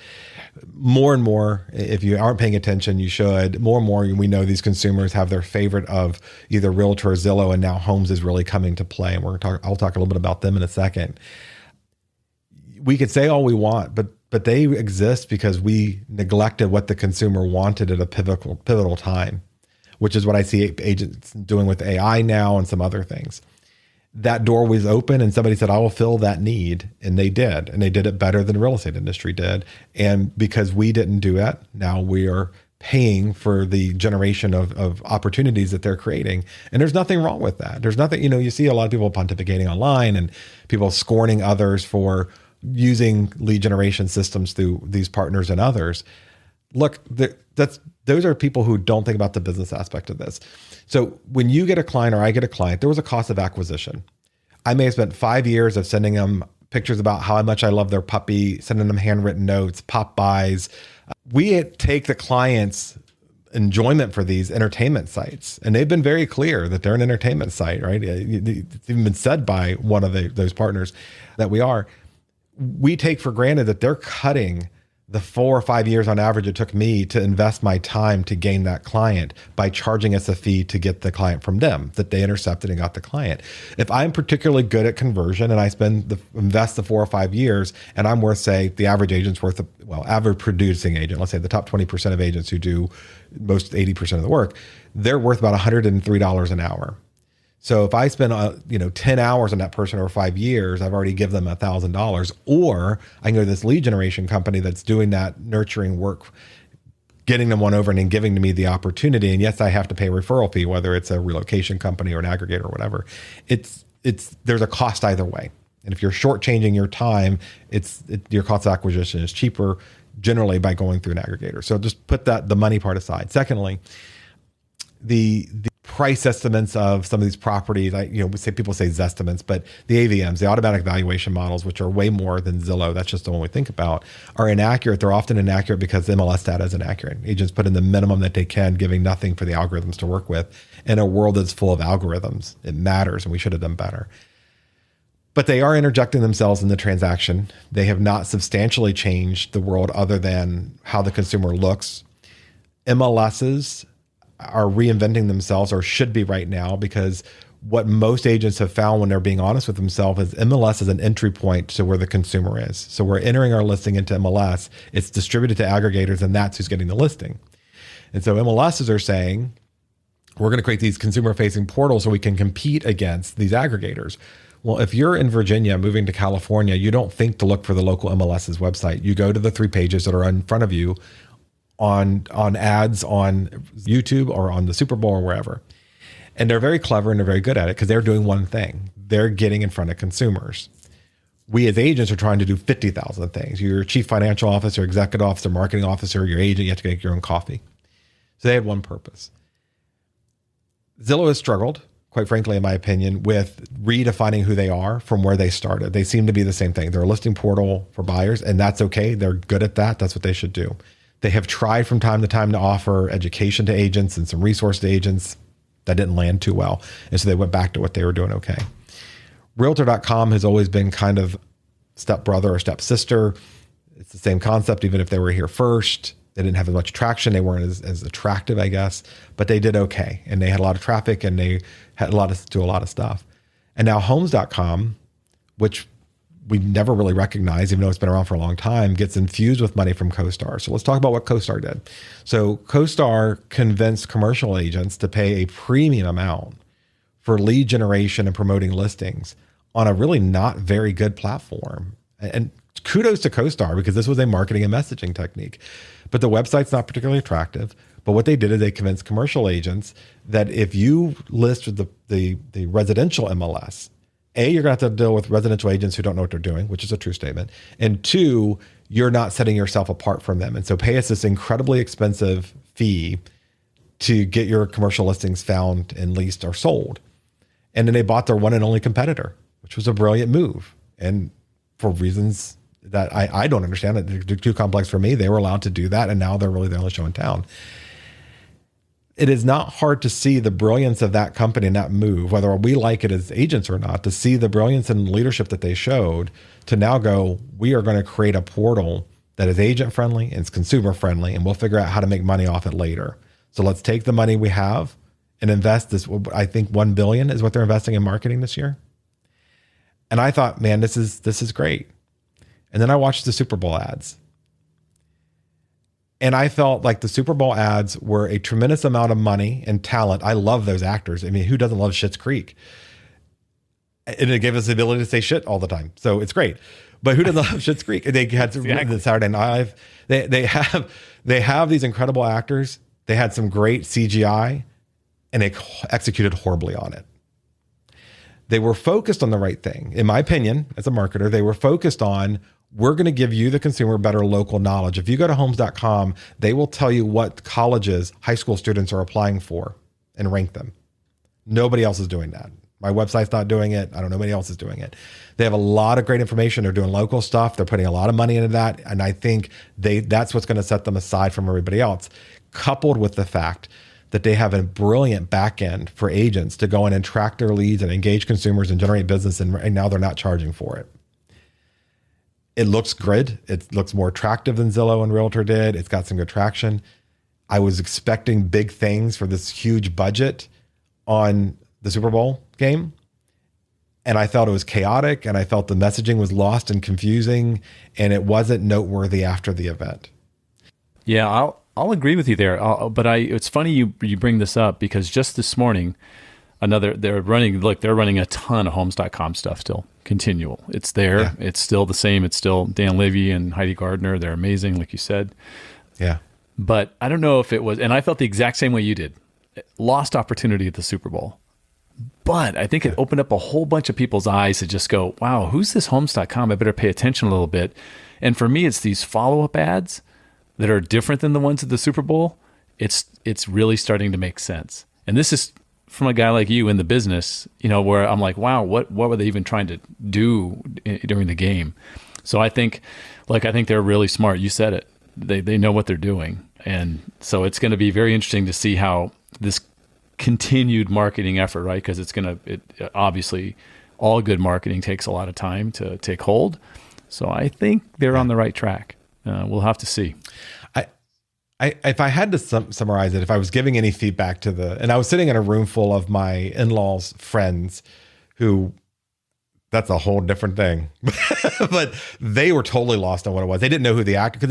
More and more, if you aren't paying attention, you should. More and more, we know these consumers have their favorite of either Realtor or Zillow, and now Homes is really coming to play. And I'll talk a little bit about them in a second. We could say all we want, but they exist because we neglected what the consumer wanted at a pivotal time, which is what I see agents doing with AI now and some other things. That door was open and somebody said, I will fill that need. And they did. And they did it better than the real estate industry did. And because we didn't do it, now we are paying for the generation of opportunities that they're creating. And there's nothing wrong with that. There's nothing, you see a lot of people pontificating online and people scorning others for using lead generation systems through these partners and others. Look, those are people who don't think about the business aspect of this. So when you get a client or I get a client, there was a cost of acquisition. I may have spent 5 years of sending them pictures about how much I love their puppy, sending them handwritten notes, pop buys. We take the client's enjoyment for these entertainment sites, and they've been very clear that they're an entertainment site, right? It's even been said by one of those partners that we are. We take for granted that they're cutting the 4 or 5 years on average it took me to invest my time to gain that client by charging us a fee to get the client from them that they intercepted and got the client. If I'm particularly good at conversion and I invest the 4 or 5 years and I'm worth, say, the average agent's worth, average producing agent, let's say the top 20% of agents who do most 80% of the work, they're worth about $103 an hour. So if I spend 10 hours on that person over 5 years, I've already given them $1,000. Or I can go to this lead generation company that's doing that nurturing work, getting them one over and then giving to me the opportunity. And yes, I have to pay a referral fee, whether it's a relocation company or an aggregator or whatever. There's a cost either way. And if you're shortchanging your time, your cost of acquisition is cheaper generally by going through an aggregator. So just put the money part aside. Secondly, the price estimates of some of these properties, people say Zestimates, but the AVMs, the automatic valuation models, which are way more than Zillow, that's just the one we think about, are inaccurate. They're often inaccurate because MLS data is inaccurate. Agents put in the minimum that they can, giving nothing for the algorithms to work with. In a world that's full of algorithms, it matters, and we should have done better. But they are interjecting themselves in the transaction. They have not substantially changed the world other than how the consumer looks. MLSs are reinventing themselves, or should be right now, because what most agents have found when they're being honest with themselves is MLS is an entry point to where the consumer is. So we're entering our listing into MLS. It's distributed to aggregators, and that's who's getting the listing. And so MLSs are saying, we're going to create these consumer-facing portals so we can compete against these aggregators. Well, if you're in Virginia moving to California, you don't think to look for the local MLS's website. You go to the 3 pages that are in front of you on ads on YouTube or on the Super Bowl or wherever. And they're very clever and they're very good at it because they're doing one thing. They're getting in front of consumers. We as agents are trying to do 50,000 things. You're a chief financial officer, executive officer, marketing officer, your agent, you have to make your own coffee. So they had one purpose. Zillow has struggled, quite frankly, in my opinion, with redefining who they are from where they started. They seem to be the same thing. They're a listing portal for buyers, and that's okay. They're good at that. That's what they should do. They have tried from time to time to offer education to agents and some resource to agents. that didn't land too well. And so they went back to what they were doing okay. Realtor.com has always been kind of stepbrother or stepsister. It's the same concept, even if they were here first. They didn't have as much traction. They weren't as attractive, I guess, but they did okay. And they had a lot of traffic and they had a lot of stuff. And now Homes.com, which we never really recognized, even though it's been around for a long time, gets infused with money from CoStar. So let's talk about what CoStar did. So CoStar convinced commercial agents to pay a premium amount for lead generation and promoting listings on a really not very good platform. And kudos to CoStar, because this was a marketing and messaging technique. But the website's not particularly attractive. But what they did is they convinced commercial agents that if you list with the residential MLS, A, you're going to have to deal with residential agents who don't know what they're doing, which is a true statement. And two, you're not setting yourself apart from them. And so pay us this incredibly expensive fee to get your commercial listings found and leased or sold. And then they bought their one and only competitor, which was a brilliant move. And for reasons that I don't understand, they're too complex for me, they were allowed to do that. And now they're really the only show in town. It is not hard to see the brilliance of that company and that move, whether we like it as agents or not, to see the brilliance and leadership that they showed to now go, we are going to create a portal that is agent friendly and it's consumer friendly, and we'll figure out how to make money off it later. So let's take the money we have and invest this. I think $1 billion is what they're investing in marketing this year. And I thought, man, this is great. And then I watched the Super Bowl ads. And I felt like the Super Bowl ads were a tremendous amount of money and talent. I love those actors. I mean, who doesn't love Schitt's Creek? And it gave us the ability to say shit all the time. So it's great. But who doesn't love Schitt's Creek? They had the Saturday Night Live. They have these incredible actors. They had some great CGI, and they executed horribly on it. They were focused on the right thing. In my opinion, as a marketer, they were focused on, we're going to give you, the consumer, better local knowledge. If you go to homes.com, they will tell you what colleges high school students are applying for and rank them. Nobody else is doing that. My website's not doing it. I don't know anybody else is doing it. They have a lot of great information. They're doing local stuff. They're putting a lot of money into that. And I think that's what's going to set them aside from everybody else, coupled with the fact that they have a brilliant back end for agents to go in and track their leads and engage consumers and generate business. And right now they're not charging for it. It looks good. It looks more attractive than Zillow and Realtor did. It's got some good traction. I was expecting big things for this huge budget on the Super Bowl game. And I felt it was chaotic, and I felt the messaging was lost and confusing, and it wasn't noteworthy after the event. Yeah, I'll agree with you there. But it's funny you bring this up, because just this morning, they're running a ton of homes.com stuff still, continual. It's there. Yeah. It's still the same. It's still Dan Levy and Heidi Gardner. They're amazing, like you said. Yeah. But I don't know if it was, and I felt the exact same way you did. Lost opportunity at the Super Bowl. But I think it opened up a whole bunch of people's eyes to just go, wow, who's this homes.com? I better pay attention a little bit. And for me, it's these follow-up ads that are different than the ones at the Super Bowl. It's really starting to make sense. And this is from a guy like you in the business, where I'm like, wow, what were they even trying to do during the game? So I think they're really smart. You said it. They know what they're doing. And so it's going to be very interesting to see how this continued marketing effort, right? Because it obviously, all good marketing takes a lot of time to take hold. So I think they're on the right track. We'll have to see. If I had to summarize it, if I was giving any feedback and I was sitting in a room full of my in-laws' friends who, that's a whole different thing, but they were totally lost on what it was. They didn't know who the actor, because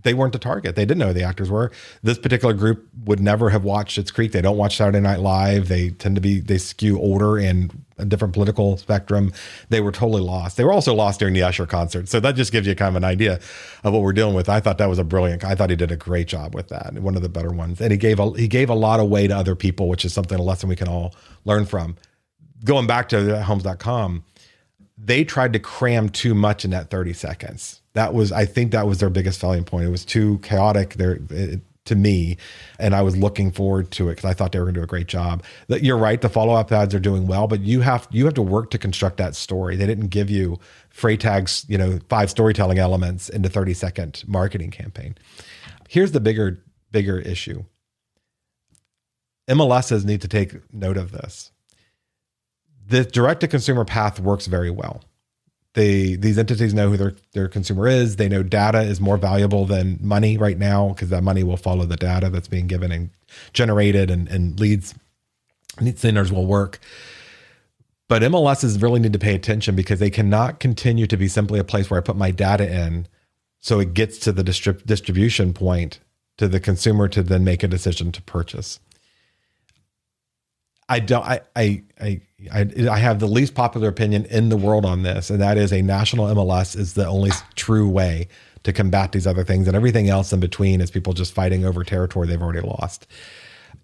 they weren't the target. They didn't know who the actors were. This particular group would never have watched Schitt's Creek. They don't watch Saturday Night Live. They skew older and a different political spectrum. They were totally lost. They were also lost during the Usher concert. So that just gives you kind of an idea of what we're dealing with. I thought that was I thought he did a great job with that. One of the better ones. And he gave a lot of way to other people, which is a lesson we can all learn from. Going back to homes.com, they tried to cram too much in that 30 seconds. I think that was their biggest selling point. It was too chaotic to me, and I was looking forward to it because I thought they were going to do a great job. You're right, the follow-up ads are doing well, but you have to work to construct that story. They didn't give you Freytag's 5 storytelling elements in the 30-second marketing campaign. Here's the bigger issue. MLSs need to take note of this. The direct-to-consumer path works very well. These entities know who their consumer is. They know data is more valuable than money right now because that money will follow the data that's being given and generated, and lead centers will work. But MLSs really need to pay attention because they cannot continue to be simply a place where I put my data in so it gets to the distribution point to the consumer to then make a decision to purchase. I have the least popular opinion in the world on this, and that is a national MLS is the only true way to combat these other things, and everything else in between is people just fighting over territory they've already lost.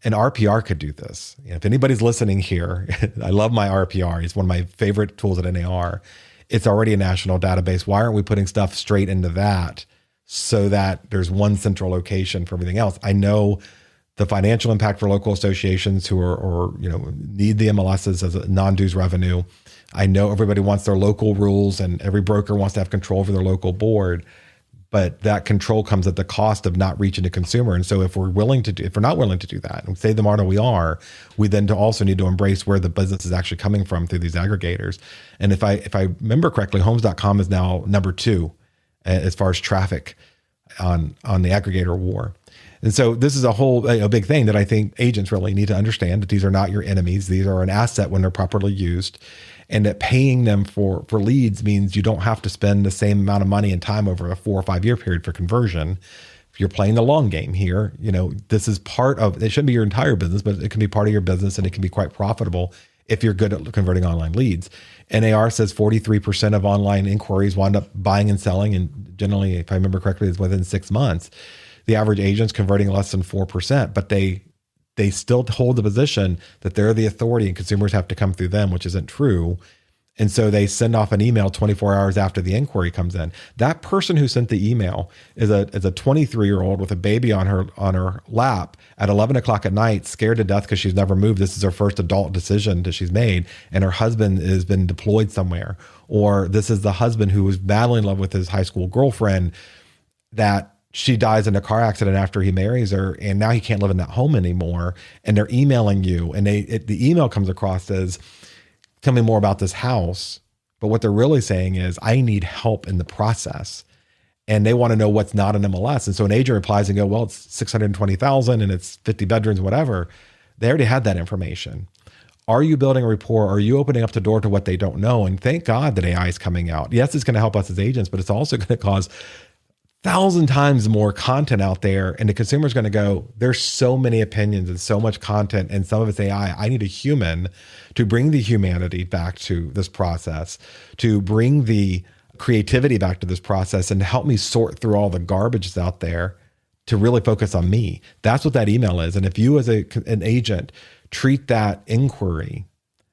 And RPR could do this. If anybody's listening here, I love my RPR. It's one of my favorite tools at NAR. It's already a national database. Why aren't we putting stuff straight into that so that there's one central location for everything else? I know the financial impact for local associations who need the MLSs as a non-dues revenue. I know everybody wants their local rules and every broker wants to have control over their local board, but that control comes at the cost of not reaching the consumer. And so if we're not willing to do that, and say the model we are, we then also need to embrace where the business is actually coming from through these aggregators. And if I remember correctly, homes.com is now number 2 as far as traffic on the aggregator war. And so this is a big thing that I think agents really need to understand, that these are not your enemies. These are an asset when they're properly used, and that paying them for leads means you don't have to spend the same amount of money and time over a 4 or 5 year period for conversion. If you're playing the long game here, this is part of, it shouldn't be your entire business, but it can be part of your business, and it can be quite profitable if you're good at converting online leads. NAR says 43% of online inquiries wind up buying and selling, and generally, if I remember correctly, it's within 6 months. The average agent's converting less than 4%, but they still hold the position that they're the authority and consumers have to come through them, which isn't true. And so they send off an email 24 hours after the inquiry comes in. That person who sent the email is a 23-year-old with a baby on her lap at 11 o'clock at night, scared to death because she's never moved. This is her first adult decision that she's made, and her husband has been deployed somewhere. Or this is the husband who was madly in love with his high school girlfriend that she dies in a car accident after he marries her, and now he can't live in that home anymore. And they're emailing you, and the email comes across as, tell me more about this house. But what they're really saying is, I need help in the process. And they want to know what's not an MLS. And so an agent replies and go, well, it's 620,000 and it's 50 bedrooms, whatever. They already had that information. Are you building a rapport? Are you opening up the door to what they don't know? And thank God that AI is coming out. Yes, it's going to help us as agents, but it's also going to cause 1,000 times more content out there, and the consumer's going to go, there's so many opinions and so much content, and some of it's AI. I need a human to bring the humanity back to this process, to bring the creativity back to this process, and help me sort through all the garbage that's out there to really focus on me. That's what that email is. And if you as an agent treat that inquiry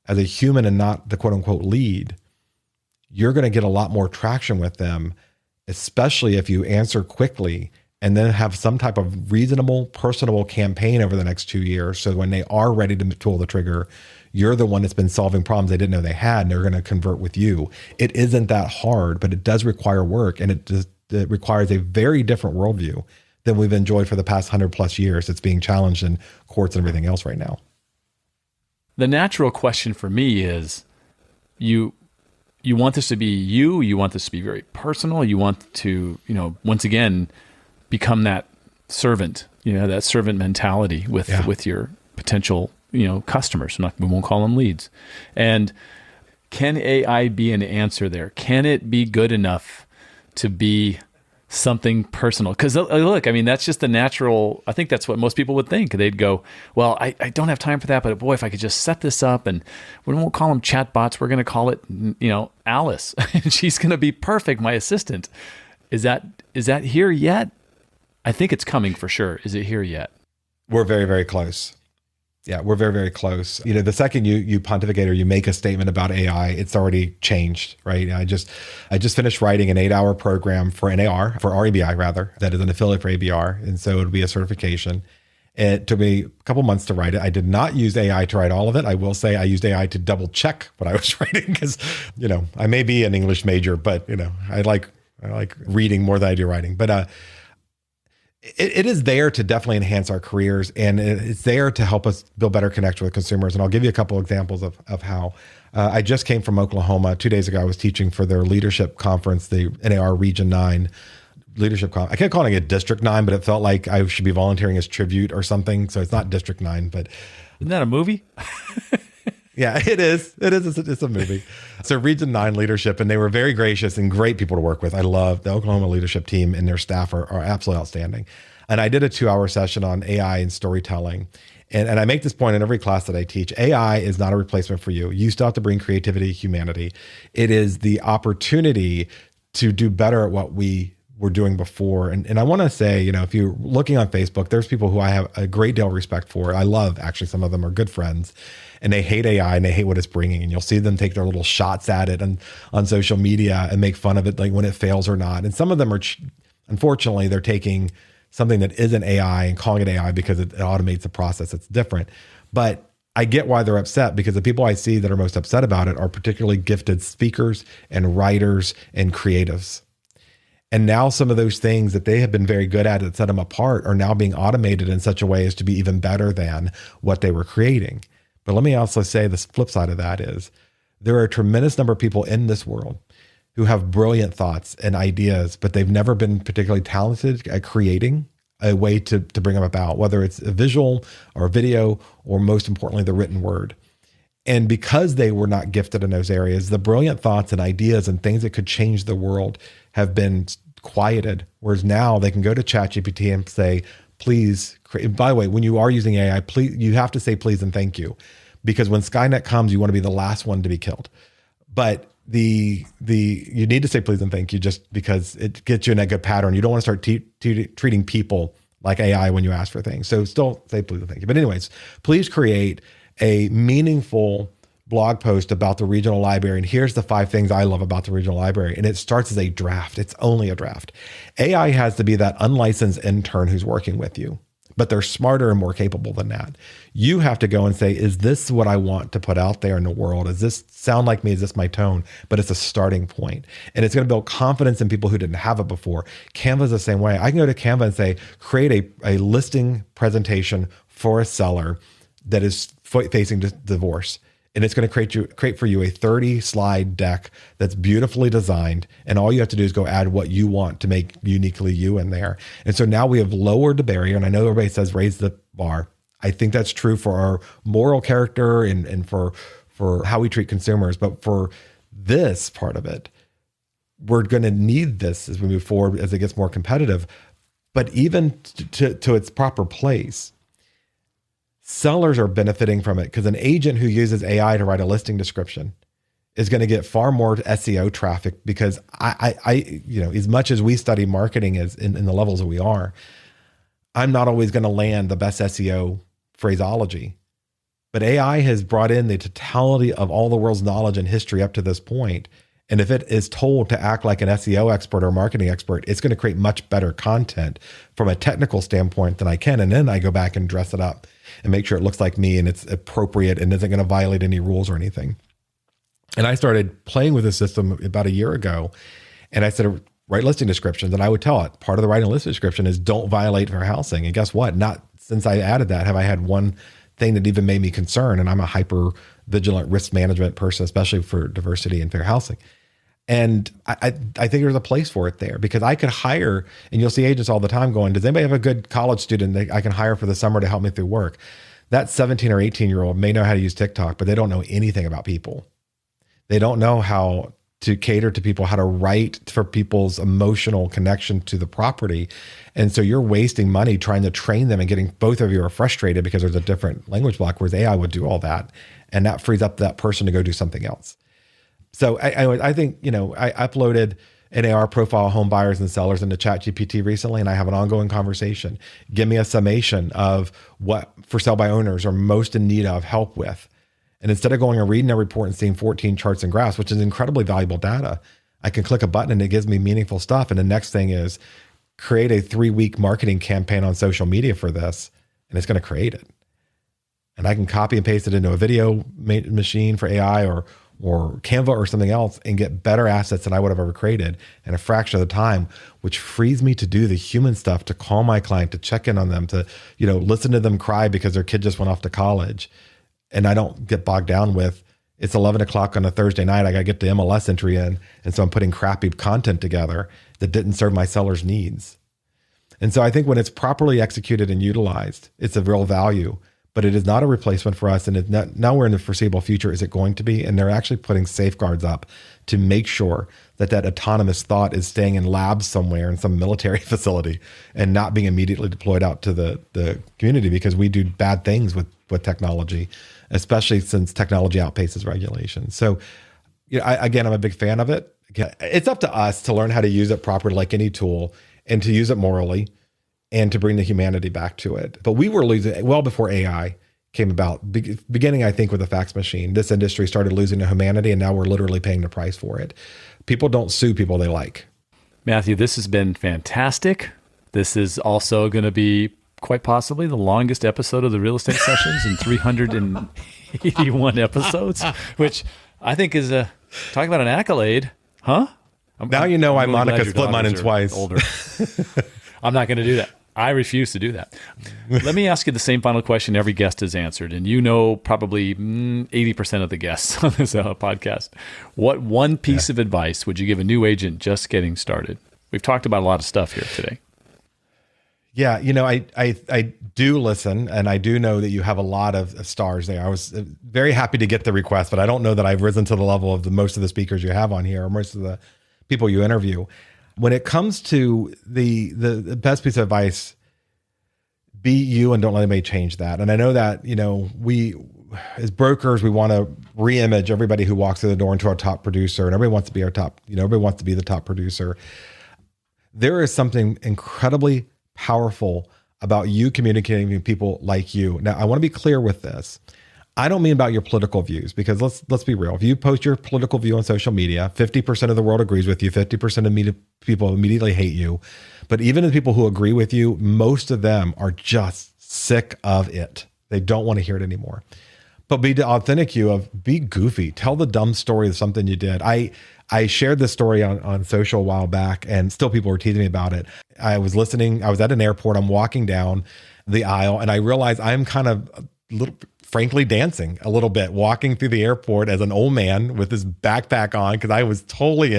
as a human and not the quote unquote lead, you're going to get a lot more traction with them, especially if you answer quickly and then have some type of reasonable, personable campaign over the next 2 years. So when they are ready to pull the trigger, you're the one that's been solving problems they didn't know they had, and they're going to convert with you. It isn't that hard, but it does require work, and it requires a very different worldview than we've enjoyed for the past 100+ years. It's being challenged in courts and everything else right now. The natural question for me is, you want this to be you want this to be very personal. You want to, once again, become that servant, that servant mentality with your potential, customers. We won't call them leads. And can AI be an answer there? Can it be good enough to be something personal? Because look, that's just the natural, I think that's what most people would think. They'd go, well, I don't have time for that, but boy, if I could just set this up, and we won't call them chatbots, we're going to call it, Alice. She's going to be perfect, my assistant. Is that here yet? I think it's coming for sure. Is it here yet? We're very, very close. Yeah, we're very, very close. The second you pontificate or you make a statement about AI, it's already changed, right? I just finished writing an 8-hour program for NAR, for REBI rather, that is an affiliate for ABR. And so it would be a certification. It took me a couple months to write it. I did not use AI to write all of it. I will say I used AI to double check what I was writing because, I may be an English major, but, I like reading more than I do writing. But it is there to definitely enhance our careers, and it's there to help us build better connection with consumers. And I'll give you a couple examples of how. I just came from Oklahoma 2 days ago. I was teaching for their leadership conference, the NAR Region 9 leadership conference. I kept calling it District 9, but it felt like I should be volunteering as tribute or something. So it's not District 9, but. Isn't that a movie? Yeah, it is. It's a movie. So Region 9 leadership, and they were very gracious and great people to work with. I love the Oklahoma leadership team, and their staff are absolutely outstanding. And I did a 2-hour session on AI and storytelling. And I make this point in every class that I teach. AI is not a replacement for you. You still have to bring creativity, humanity. It is the opportunity to do better at what we were doing before. And I want to say, if you're looking on Facebook, there's people who I have a great deal of respect for. I love, actually, some of them are good friends, and they hate AI and they hate what it's bringing. And you'll see them take their little shots at it on social media and make fun of it, like when it fails or not. And some of them are, unfortunately, they're taking something that isn't AI and calling it AI because it automates the process. It's different. But I get why they're upset, because the people I see that are most upset about it are particularly gifted speakers and writers and creatives. And now some of those things that they have been very good at that set them apart are now being automated in such a way as to be even better than what they were creating. But let me also say the flip side of that is there are a tremendous number of people in this world who have brilliant thoughts and ideas, but they've never been particularly talented at creating a way to bring them about, whether it's a visual or a video, or most importantly, the written word. And because they were not gifted in those areas, the brilliant thoughts and ideas and things that could change the world have been quieted. Whereas now they can go to ChatGPT and say, please create. By the way, when you are using AI, please, you have to say please and thank you, because when Skynet comes, you want to be the last one to be killed. But you need to say please and thank you, just because it gets you in a good pattern. You don't want to start treating people like AI when you ask for things. So still say please and thank you. But anyways, please create a meaningful blog post about the regional library. And here's the 5 things I love about the regional library. And it starts as a draft. It's only a draft. AI has to be that unlicensed intern who's working with you, but they're smarter and more capable than that. You have to go and say, is this what I want to put out there in the world? Does this sound like me? Is this my tone? But it's a starting point. And it's going to build confidence in people who didn't have it before. Canva is the same way. I can go to Canva and say, create a listing presentation for a seller that is facing divorce. And it's going to create for you a 30-slide deck that's beautifully designed. And all you have to do is go add what you want to make uniquely you in there. And so now we have lowered the barrier. And I know everybody says raise the bar. I think that's true for our moral character and for how we treat consumers. But for this part of it, we're going to need this as we move forward, as it gets more competitive. But even to its proper place, sellers are benefiting from it, because an agent who uses AI to write a listing description is going to get far more SEO traffic, because I as much as we study marketing as in the levels that we are, I'm not always going to land the best SEO phraseology. But AI has brought in the totality of all the world's knowledge and history up to this point. And if it is told to act like an SEO expert or marketing expert, it's going to create much better content from a technical standpoint than I can. And then I go back and dress it up and make sure it looks like me and it's appropriate and isn't going to violate any rules or anything. And I started playing with this system about a year ago. And I said, write listing descriptions. And I would tell it, part of the writing listing description is don't violate fair housing. And guess what? Not since I added that have I had one thing that even made me concerned. And I'm a hyper vigilant risk management person, especially for diversity and fair housing. And I think there's a place for it there, because I could hire, and you'll see agents all the time going, does anybody have a good college student that I can hire for the summer to help me through work? That 17 or 18-year-old may know how to use TikTok, but they don't know anything about people. They don't know how to cater to people, how to write for people's emotional connection to the property. And so you're wasting money trying to train them, and getting both of you are frustrated because there's a different language block, whereas AI would do all that. And that frees up that person to go do something else. So I think, I uploaded an AR profile of home buyers and sellers into ChatGPT recently, and I have an ongoing conversation. Give me a summation of what for sale by owners are most in need of help with. And instead of going and reading a report and seeing 14 charts and graphs, which is incredibly valuable data, I can click a button and it gives me meaningful stuff. And the next thing is create a 3-week marketing campaign on social media for this, and it's going to create it. And I can copy and paste it into a video machine for AI, or or Canva or something else and get better assets than I would have ever created in a fraction of the time, which frees me to do the human stuff, to call my client, to check in on them, to, listen to them cry because their kid just went off to college. And I don't get bogged down with, it's 11 o'clock on a Thursday night, I got to get the MLS entry in. And so I'm putting crappy content together that didn't serve my seller's needs. And so I think when it's properly executed and utilized, it's of real value. But it is not a replacement for us. And it's not, nowhere in the foreseeable future is it going to be. And they're actually putting safeguards up to make sure that autonomous thought is staying in labs somewhere in some military facility and not being immediately deployed out to the community, because we do bad things with technology, especially since technology outpaces regulation. So, I'm a big fan of it. It's up to us to learn how to use it properly, like any tool, and to use it morally, and to bring the humanity back to it. But we were losing well before AI came about. Beginning, I think, with the fax machine, this industry started losing to humanity, and now we're literally paying the price for it. People don't sue people they like. Matthew, this has been fantastic. This is also going to be quite possibly the longest episode of the Real Estate Sessions in 381 episodes, which I think is talking about an accolade, huh? Now I'm really Monica split mine in twice. Older. I'm not going to do that. I refuse to do that. Let me ask you the same final question every guest has answered, and probably 80% of the guests on this podcast. What one piece of advice would you give a new agent just getting started? We've talked about a lot of stuff here today. Yeah, I do listen, and I do know that you have a lot of stars there. I was very happy to get the request, but I don't know that I've risen to the level of most of the speakers you have on here, or most of the people you interview. When it comes to the best piece of advice, be you and don't let anybody change that. And I know that, we as brokers, we want to re-image everybody who walks through the door into our top producer, and everybody wants to be our top, everybody wants to be the top producer. There is something incredibly powerful about you communicating with people like you. Now, I want to be clear with this. I don't mean about your political views, because let's be real. If you post your political view on social media, 50% of the world agrees with you, 50% of people immediately hate you. But even the people who agree with you, most of them are just sick of it. They don't want to hear it anymore. But be the authentic you of be goofy. Tell the dumb story of something you did. I shared this story on social a while back, and still people were teasing me about it. I was listening. I was at an airport. I'm walking down the aisle, and I realized I'm kind of frankly dancing a little bit, walking through the airport as an old man with his backpack on, because I was totally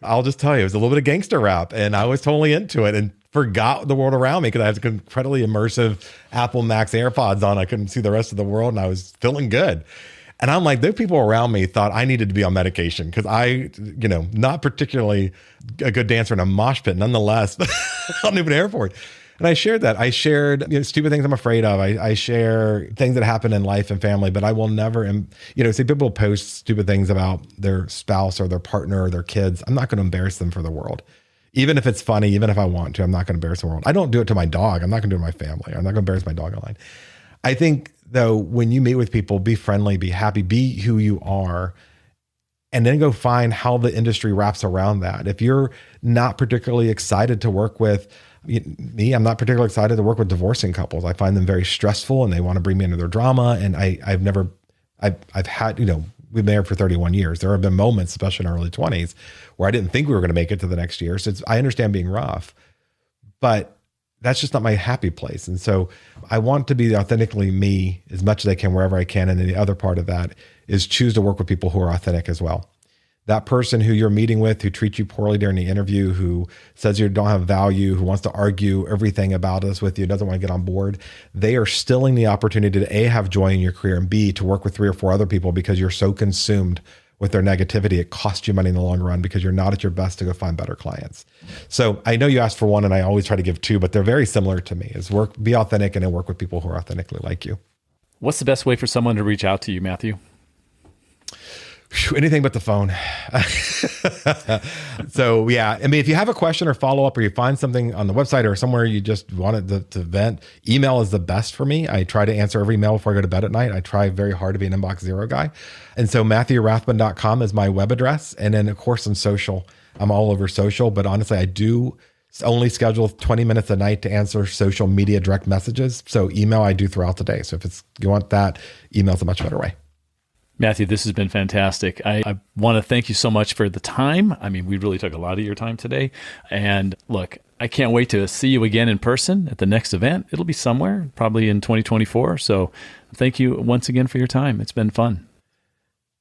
I'll just tell you, it was a little bit of gangster rap, and I was totally into it and forgot the world around me because I had incredibly immersive Apple Max AirPods on. I couldn't see the rest of the world, and I was feeling good. And I'm like, those people around me thought I needed to be on medication, because I, not particularly a good dancer in a mosh pit, nonetheless, on an airport. And I shared that. I shared stupid things I'm afraid of. I share things that happen in life and family, but I will never, see people post stupid things about their spouse or their partner or their kids. I'm not going to embarrass them for the world. Even if it's funny, even if I want to, I'm not going to embarrass the world. I don't do it to my dog. I'm not going to do it to my family. I'm not going to embarrass my dog online. I think, though, when you meet with people, be friendly, be happy, be who you are, and then go find how the industry wraps around that. If you're not particularly excited to work with me, I'm not particularly excited to work with divorcing couples. I find them very stressful, and they want to bring me into their drama. And I've had, we've been married for 31 years. There have been moments, especially in our early 20s, where I didn't think we were going to make it to the next year. So I understand being rough, but that's just not my happy place. And so I want to be authentically me as much as I can, wherever I can. And then the other part of that is choose to work with people who are authentic as well. That person who you're meeting with, who treats you poorly during the interview, who says you don't have value, who wants to argue everything about us with you, doesn't want to get on board, they are stealing the opportunity to A, have joy in your career, and B, to work with 3 or 4 other people, because you're so consumed with their negativity. It costs you money in the long run, because you're not at your best to go find better clients. So I know you asked for one, and I always try to give 2, but they're very similar to me. Is be authentic, and then work with people who are authentically like you. What's the best way for someone to reach out to you, Matthew? Anything but the phone. So yeah, if you have a question or follow up, or you find something on the website or somewhere you just wanted to vent, email is the best for me. I try to answer every email before I go to bed at night. I try very hard to be an inbox zero guy. And so MatthewRathbun.com is my web address. And then of course on social, I'm all over social, but honestly, I do only schedule 20 minutes a night to answer social media direct messages. So email I do throughout the day. So if you want that, email's a much better way. Matthew, this has been fantastic. I want to thank you so much for the time. I mean, we really took a lot of your time today. And look, I can't wait to see you again in person at the next event. It'll be somewhere, probably in 2024. So thank you once again for your time. It's been fun.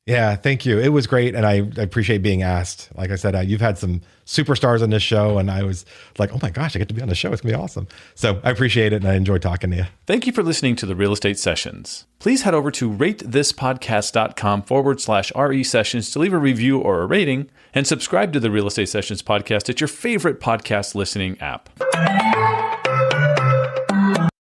Yeah, thank you. It was great. And I appreciate being asked. Like I said, you've had some superstars on this show. And I was like, oh my gosh, I get to be on the show. It's going to be awesome. So I appreciate it. And I enjoy talking to you. Thank you for listening to the Real Estate Sessions. Please head over to ratethispodcast.com/RE sessions to leave a review or a rating, and subscribe to the Real Estate Sessions podcast at your favorite podcast listening app.